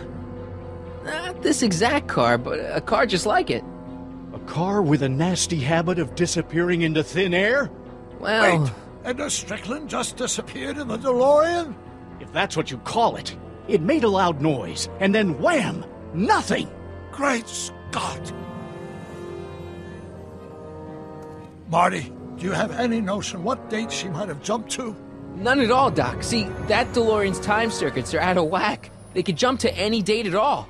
Not this exact car, but a car just like it. A car with a nasty habit of disappearing into thin air? Well... Wait, Edna Strickland just disappeared in the DeLorean? If that's what you call it. It made a loud noise, and then wham! Nothing! Great Scott! Marty, do you have any notion what date she might have jumped to? None at all, Doc. See, that DeLorean's time circuits are out of whack. They could jump to any date at all.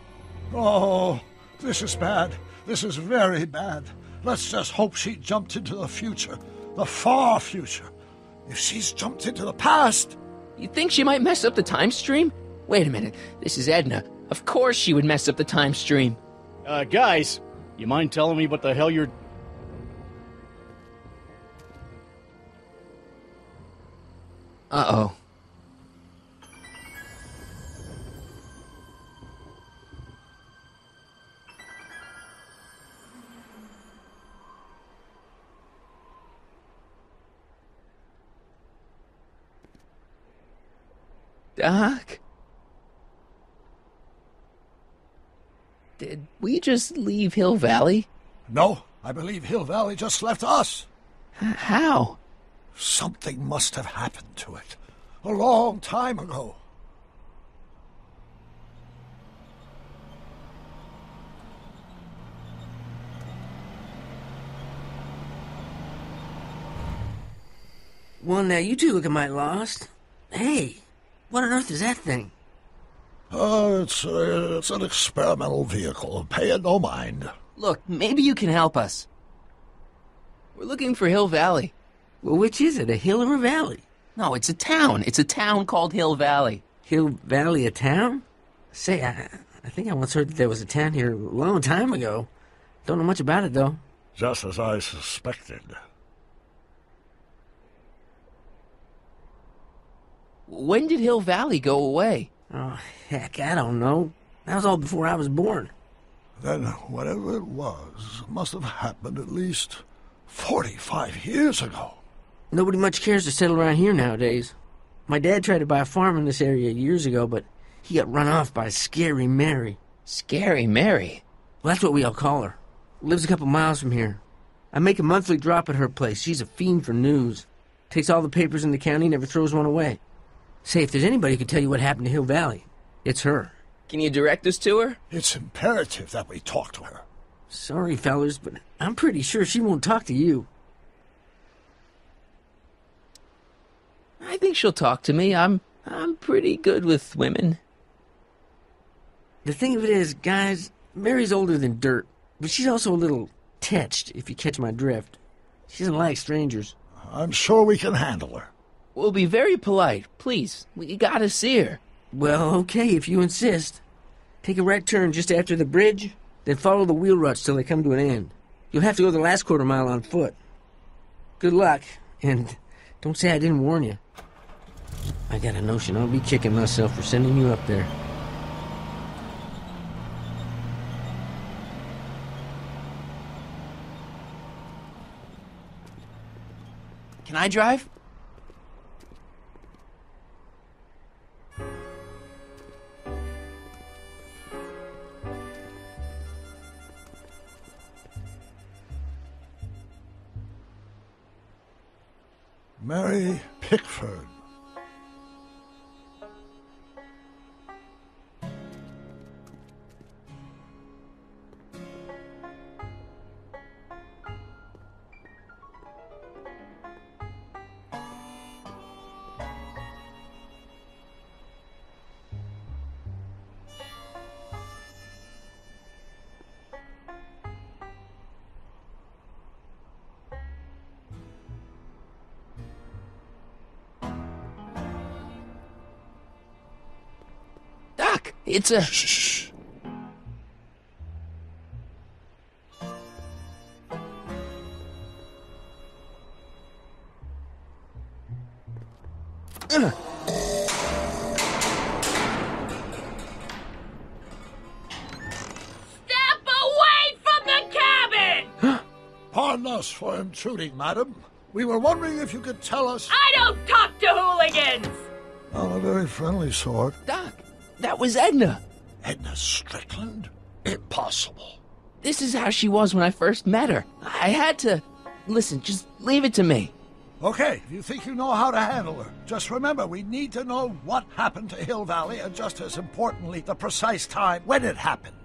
Oh, this is bad. This is very bad. Let's just hope she jumped into the future. The far future. If she's jumped into the past... You think she might mess up the time stream? Wait a minute. This is Edna. Of course she would mess up the time stream. Guys, you mind telling me what the hell you're... Uh-oh. Doc? Did we just leave Hill Valley? No, I believe Hill Valley just left us. How? Something must have happened to it. A long time ago. Well, now you two look a mite lost. Hey, what on earth is that thing? It's an experimental vehicle. Pay it no mind. Look, maybe you can help us. We're looking for Hill Valley. Well, which is it, a hill or a valley? No, it's a town. It's a town called Hill Valley. Hill Valley, a town? Say, I think I once heard that there was a town here a long time ago. Don't know much about it, though. Just as I suspected. When did Hill Valley go away? Oh, heck, I don't know. That was all before I was born. Then whatever it was must have happened at least 45 years ago. Nobody much cares to settle around here nowadays. My dad tried to buy a farm in this area years ago, but he got run off by Scary Mary. Scary Mary? Well, that's what we all call her. Lives a couple miles from here. I make a monthly drop at her place. She's a fiend for news. Takes all the papers in the county, never throws one away. Say, if there's anybody who can tell you what happened to Hill Valley, it's her. Can you direct us to her? It's imperative that we talk to her. Sorry, fellers, but I'm pretty sure she won't talk to you. I think she'll talk to me. I'm pretty good with women. The thing of it is, guys, Mary's older than dirt, but she's also a little tetched, if you catch my drift. She doesn't like strangers. I'm sure we can handle her. We'll be very polite. Please, we gotta see her. Well, okay, if you insist. Take a right turn just after the bridge, then follow the wheel ruts till they come to an end. You'll have to go the last quarter mile on foot. Good luck, and don't say I didn't warn you. I got a notion I'll be kicking myself for sending you up there. Can I drive? Mary Pickford. Doc, it's a... Shh. Pardon us for intruding, madam. We were wondering if you could tell us... I don't talk to hooligans! On a very friendly sort. Doc, that was Edna. Edna Strickland? Impossible. This is how she was when I first met her. I had to... Listen, just leave it to me. Okay, if you think you know how to handle her, just remember we need to know what happened to Hill Valley and just as importantly, the precise time when it happened.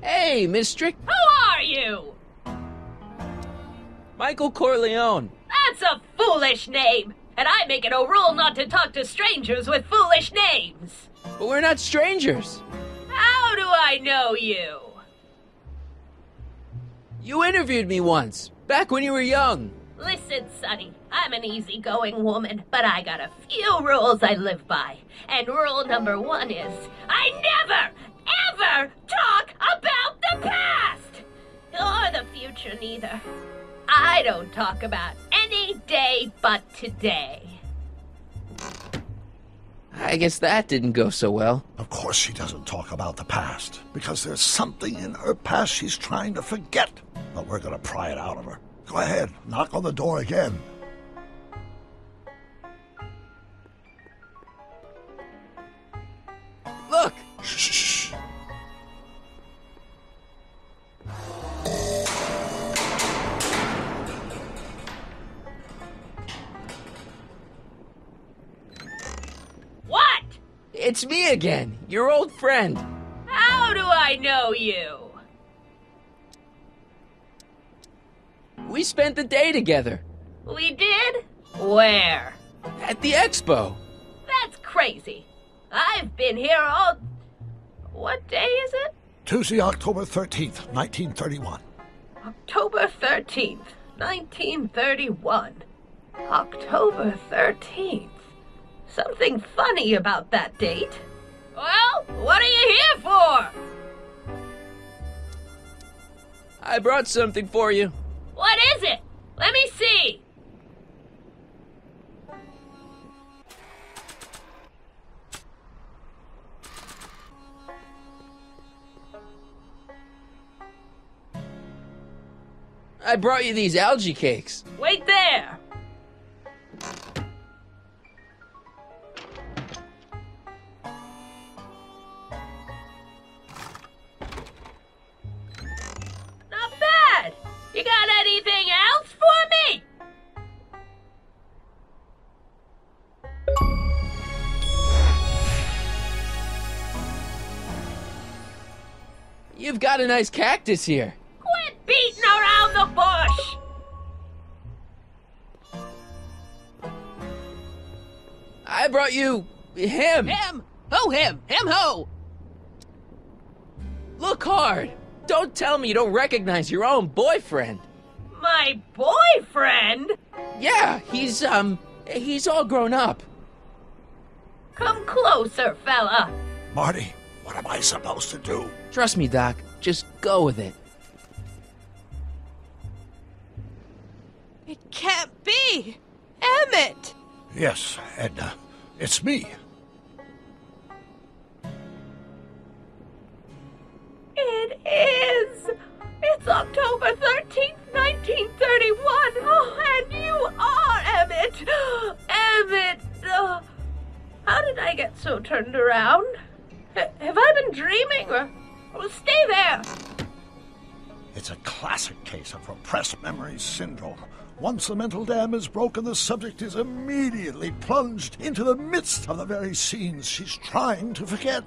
Hey, Miss Strick... Who are you? Michael Corleone. That's a foolish name, and I make it a rule not to talk to strangers with foolish names. But we're not strangers. How do I know you? You interviewed me once, back when you were young. Listen, Sonny, I'm an easygoing woman, but I got a few rules I live by. And rule number 1 is, I never, ever talk about the past! Or the future, neither. I don't talk about any day but today. I guess that didn't go so well. Of course she doesn't talk about the past, because there's something in her past she's trying to forget. But we're gonna pry it out of her. Go ahead, knock on the door again. Look! Shh. What? It's me again, your old friend. How do I know you? We spent the day together. We did? Where? At the expo. That's crazy. I've been here all... What day is it? Tuesday, October 13th, 1931. October 13th, 1931. October 13th. Something funny about that date. Well, what are you here for? I brought something for you. What is it? Let me see. I brought you these algae cakes. Wait there. Not bad. You got anything else for me? You've got a nice cactus here. Quit beating around the bush. I brought you... him. Him? Who him? Him who? Look hard. Don't tell me you don't recognize your own boyfriend. My boyfriend? Yeah, he's all grown up. Come closer, fella. Marty, what am I supposed to do? Trust me, Doc. Just go with it. It can't be! Emmett! Yes, Edna. It's me. It is! It's October 13th, 1931! Oh, and you are Emmett! Emmett! How did I get so turned around? Have I been dreaming? Or stay there! It's a classic case of repressed memory syndrome. Once the mental dam is broken, the subject is immediately plunged into the midst of the very scenes she's trying to forget.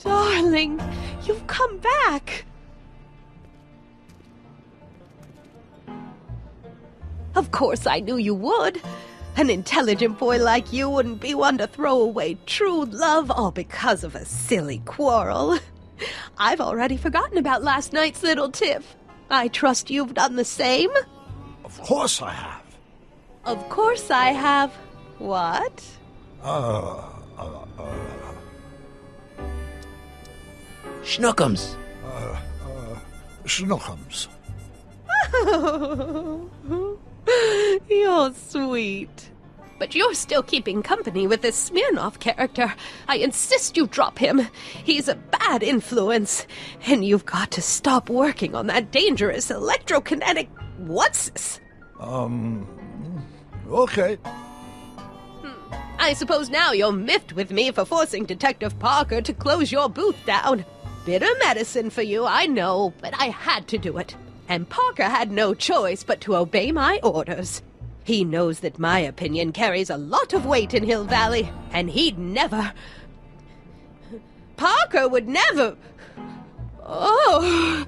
Darling, you've come back. Of course I knew you would. An intelligent boy like you wouldn't be one to throw away true love all because of a silly quarrel. I've already forgotten about last night's little tiff. I trust you've done the same? Of course I have. Of course I have. What? Schnookums. Schnookums. You're sweet. But you're still keeping company with this Smirnoff character. I insist you drop him. He's a bad influence. And you've got to stop working on that dangerous electrokinetic... What's this? Okay. I suppose now you're miffed with me for forcing Detective Parker to close your booth down. Bitter medicine for you, I know, but I had to do it. And Parker had no choice but to obey my orders. He knows that my opinion carries a lot of weight in Hill Valley, and he'd never... Parker would never... Oh...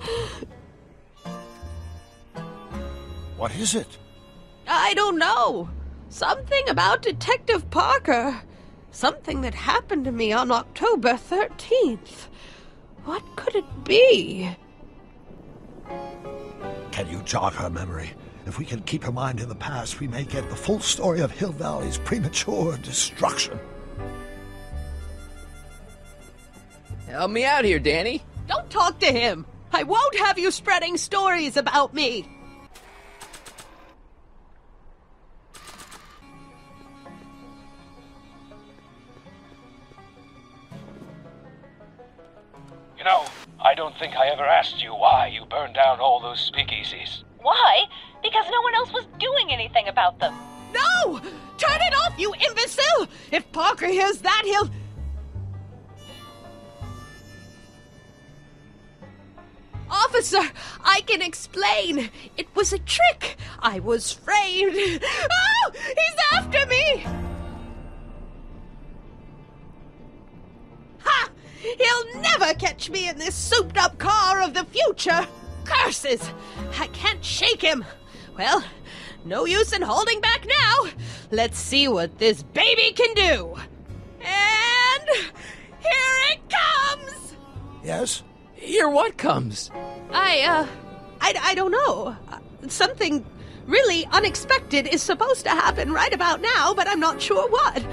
What is it? I don't know. Something about Detective Parker. Something that happened to me on October 13th. What could it be? Can you jog her memory? If we can keep her mind in the past, we may get the full story of Hill Valley's premature destruction. Help me out here, Danny. Don't talk to him. I won't have you spreading stories about me. You know, I don't think I ever asked you why you burned down all those speakeasies. Why? Because no one else was doing anything about them. No! Turn it off, you imbecile! If Parker hears that, he'll... Officer, I can explain. It was a trick. I was framed. Oh! He's after me! Ha! He'll never catch me in this souped-up car of the future. Curses! I can't shake him. Well, no use in holding back now. Let's see what this baby can do. And here it comes! Yes? Here what comes? I don't know. Something really unexpected is supposed to happen right about now, but I'm not sure what.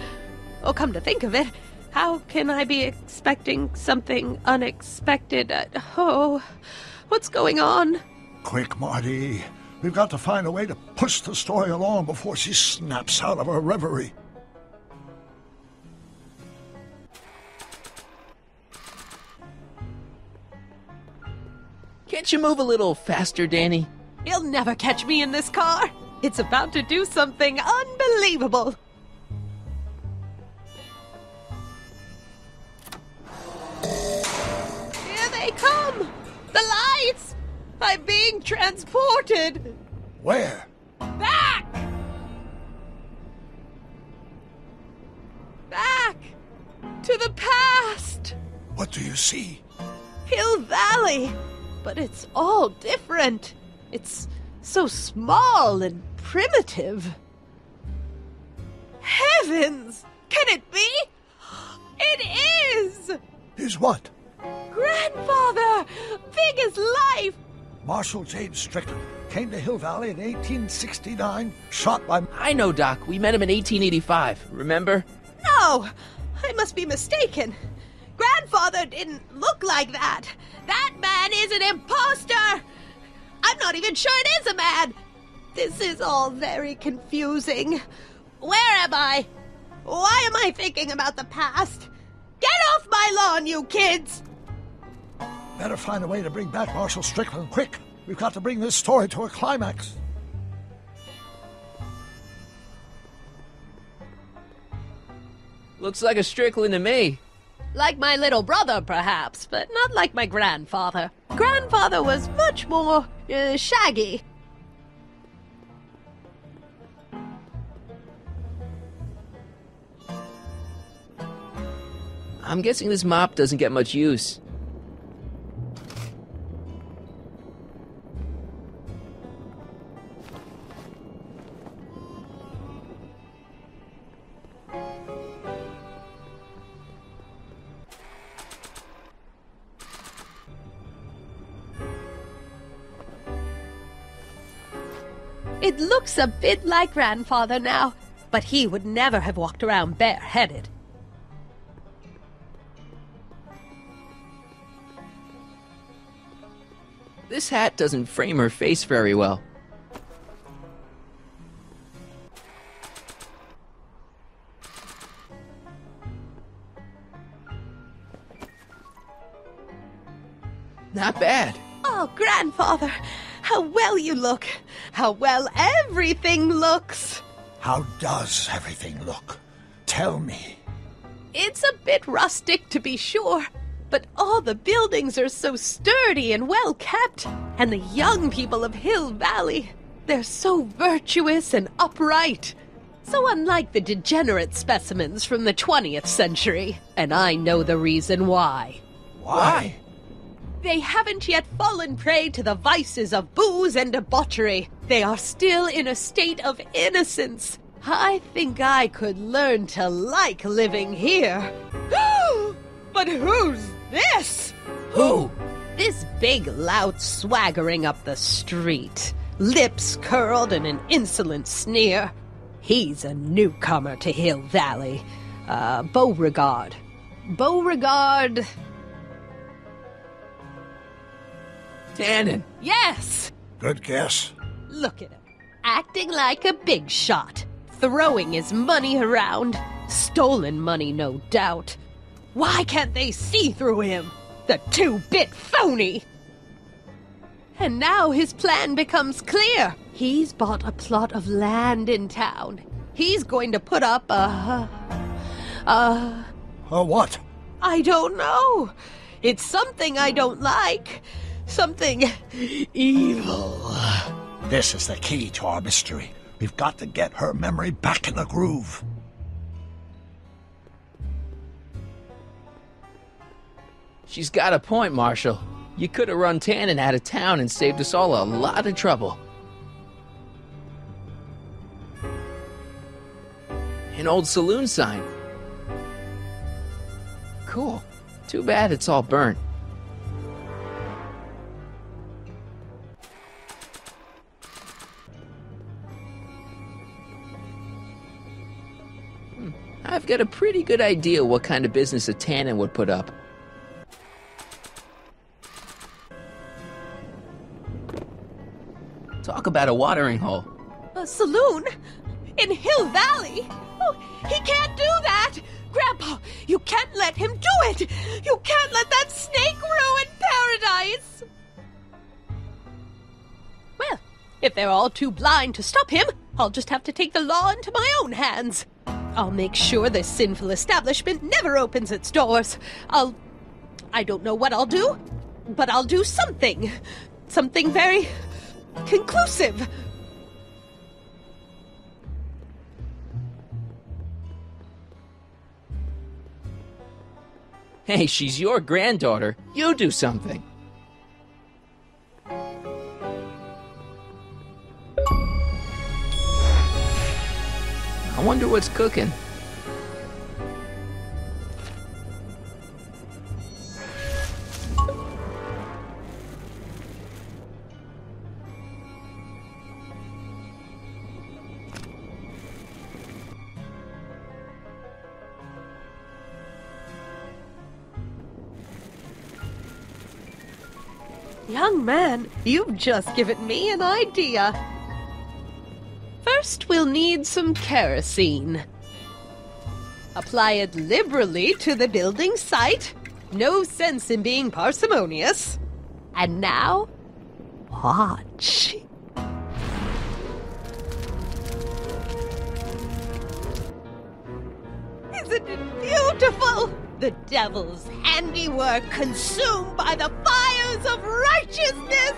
Oh, come to think of it, how can I be expecting something unexpected? What's going on? Quick, Marty. We've got to find a way to push the story along before she snaps out of her reverie. Can't you move a little faster, Danny? He'll never catch me in this car. It's about to do something unbelievable. Here they come! The lights! I'm being transported! Where? Back! Back! To the past! What do you see? Hill Valley! But it's all different. It's so small and primitive. Heavens! Can it be? It is! Is what? Grandfather! Big as life! Marshal James Strickland came to Hill Valley in 1869, shot by... I know, Doc. We met him in 1885, remember? No! I must be mistaken. Grandfather didn't look like that. That man is an imposter! I'm not even sure it is a man! This is all very confusing. Where am I? Why am I thinking about the past? Get off my lawn, you kids! Better find a way to bring back Marshal Strickland, quick! We've got to bring this story to a climax. Looks like a Strickland to me. Like my little brother, perhaps, but not like my grandfather. Grandfather was much more, shaggy. I'm guessing this mop doesn't get much use. It looks a bit like Grandfather now, but he would never have walked around bareheaded. This hat doesn't frame her face very well. Not bad. Oh, Grandfather, how well you look. How well everything looks. How does everything look? Tell me. It's a bit rustic, to be sure, but all the buildings are so sturdy and well kept. And the young people of Hill Valley, they're so virtuous and upright. So unlike the degenerate specimens from the 20th century. And I know the reason why. Why? They haven't yet fallen prey to the vices of booze and debauchery. They are still in a state of innocence. I think I could learn to like living here. But who's this? Who? This big lout swaggering up the street, lips curled in an insolent sneer. He's a newcomer to Hill Valley. Beauregard. Beauregard... Tannen. Yes! Good guess. Look at him. Acting like a big shot. Throwing his money around. Stolen money, no doubt. Why can't they see through him? The two-bit phony! And now his plan becomes clear. He's bought a plot of land in town. He's going to put up a what? I don't know. It's something I don't like. Something evil. This is the key to our mystery. We've got to get her memory back in the groove. She's got a point, Marshall. You could have run Tannen out of town and saved us all a lot of trouble. An old saloon sign. Cool. Too bad it's all burnt. I've got a pretty good idea what kind of business a Tannen would put up. Talk about a watering hole. A saloon? In Hill Valley? Oh, he can't do that! Grandpa, you can't let him do it! You can't let that snake ruin paradise! Well, if they're all too blind to stop him, I'll just have to take the law into my own hands. I'll make sure this sinful establishment never opens its doors. I don't know what I'll do, but I'll do something. Something very conclusive. Hey, she's your granddaughter. You do something. I wonder what's cooking. Young man, you've just given me an idea. First, we'll need some kerosene. Apply it liberally to the building site. No sense in being parsimonious. And now, watch. Isn't it beautiful? The devil's handiwork consumed by the fires of righteousness!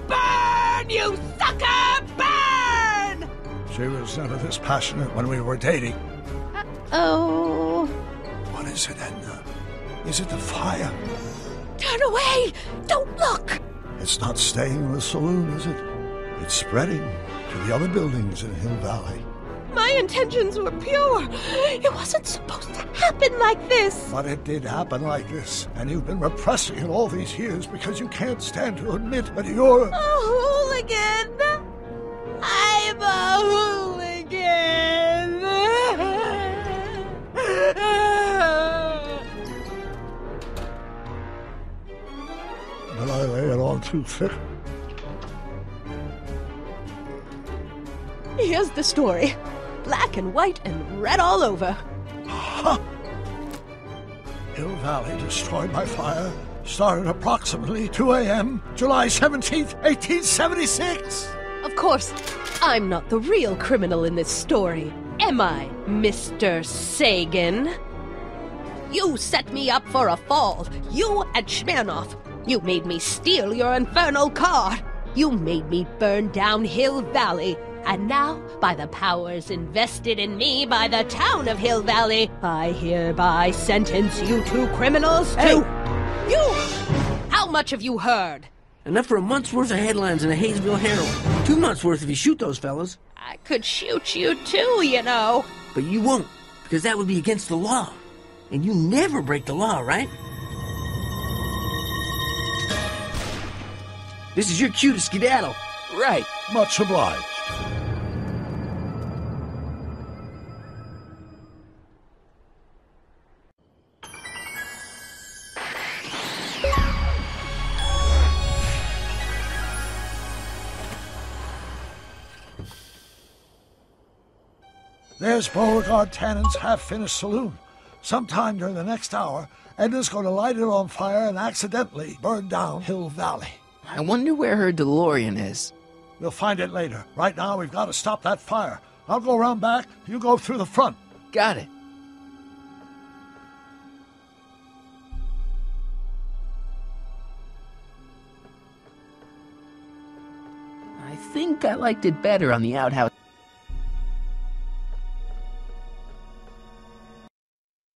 Burn, you sucker! Burn! She was none of this passionate when we were dating. Oh. What is it, Edna? Is it the fire? Turn away! Don't look! It's not staying in the saloon, is it? It's spreading to the other buildings in Hill Valley. My intentions were pure. It wasn't supposed to happen like this. But it did happen like this, and you've been repressing it all these years because you can't stand to admit that you're... A hooligan! I'm a hooligan! Did I lay it on too thick? Here's the story. Black and white and red all over. Huh. Hill Valley destroyed by fire started approximately 2 a.m., July 17th, 1876. Of course, I'm not the real criminal in this story, am I, Mr. Sagan? You set me up for a fall, you and Smirnoff. You made me steal your infernal car. You made me burn down Hill Valley. And now, by the powers invested in me by the town of Hill Valley, I hereby sentence you two criminals to... You! How much have you heard? Enough for a month's worth of headlines in a Hayesville Herald. 2 months' worth if you shoot those fellas. I could shoot you too, you know. But you won't, because that would be against the law. And you never break the law, right? This is your cue to skedaddle. Right. Much obliged. There's Beauregard Tannen's half-finished saloon. Sometime during the next hour, Edna's going to light it on fire and accidentally burn down Hill Valley. I wonder where her DeLorean is. We'll find it later. Right now, we've got to stop that fire. I'll go around back. You go through the front. Got it. I think I liked it better on the outhouse.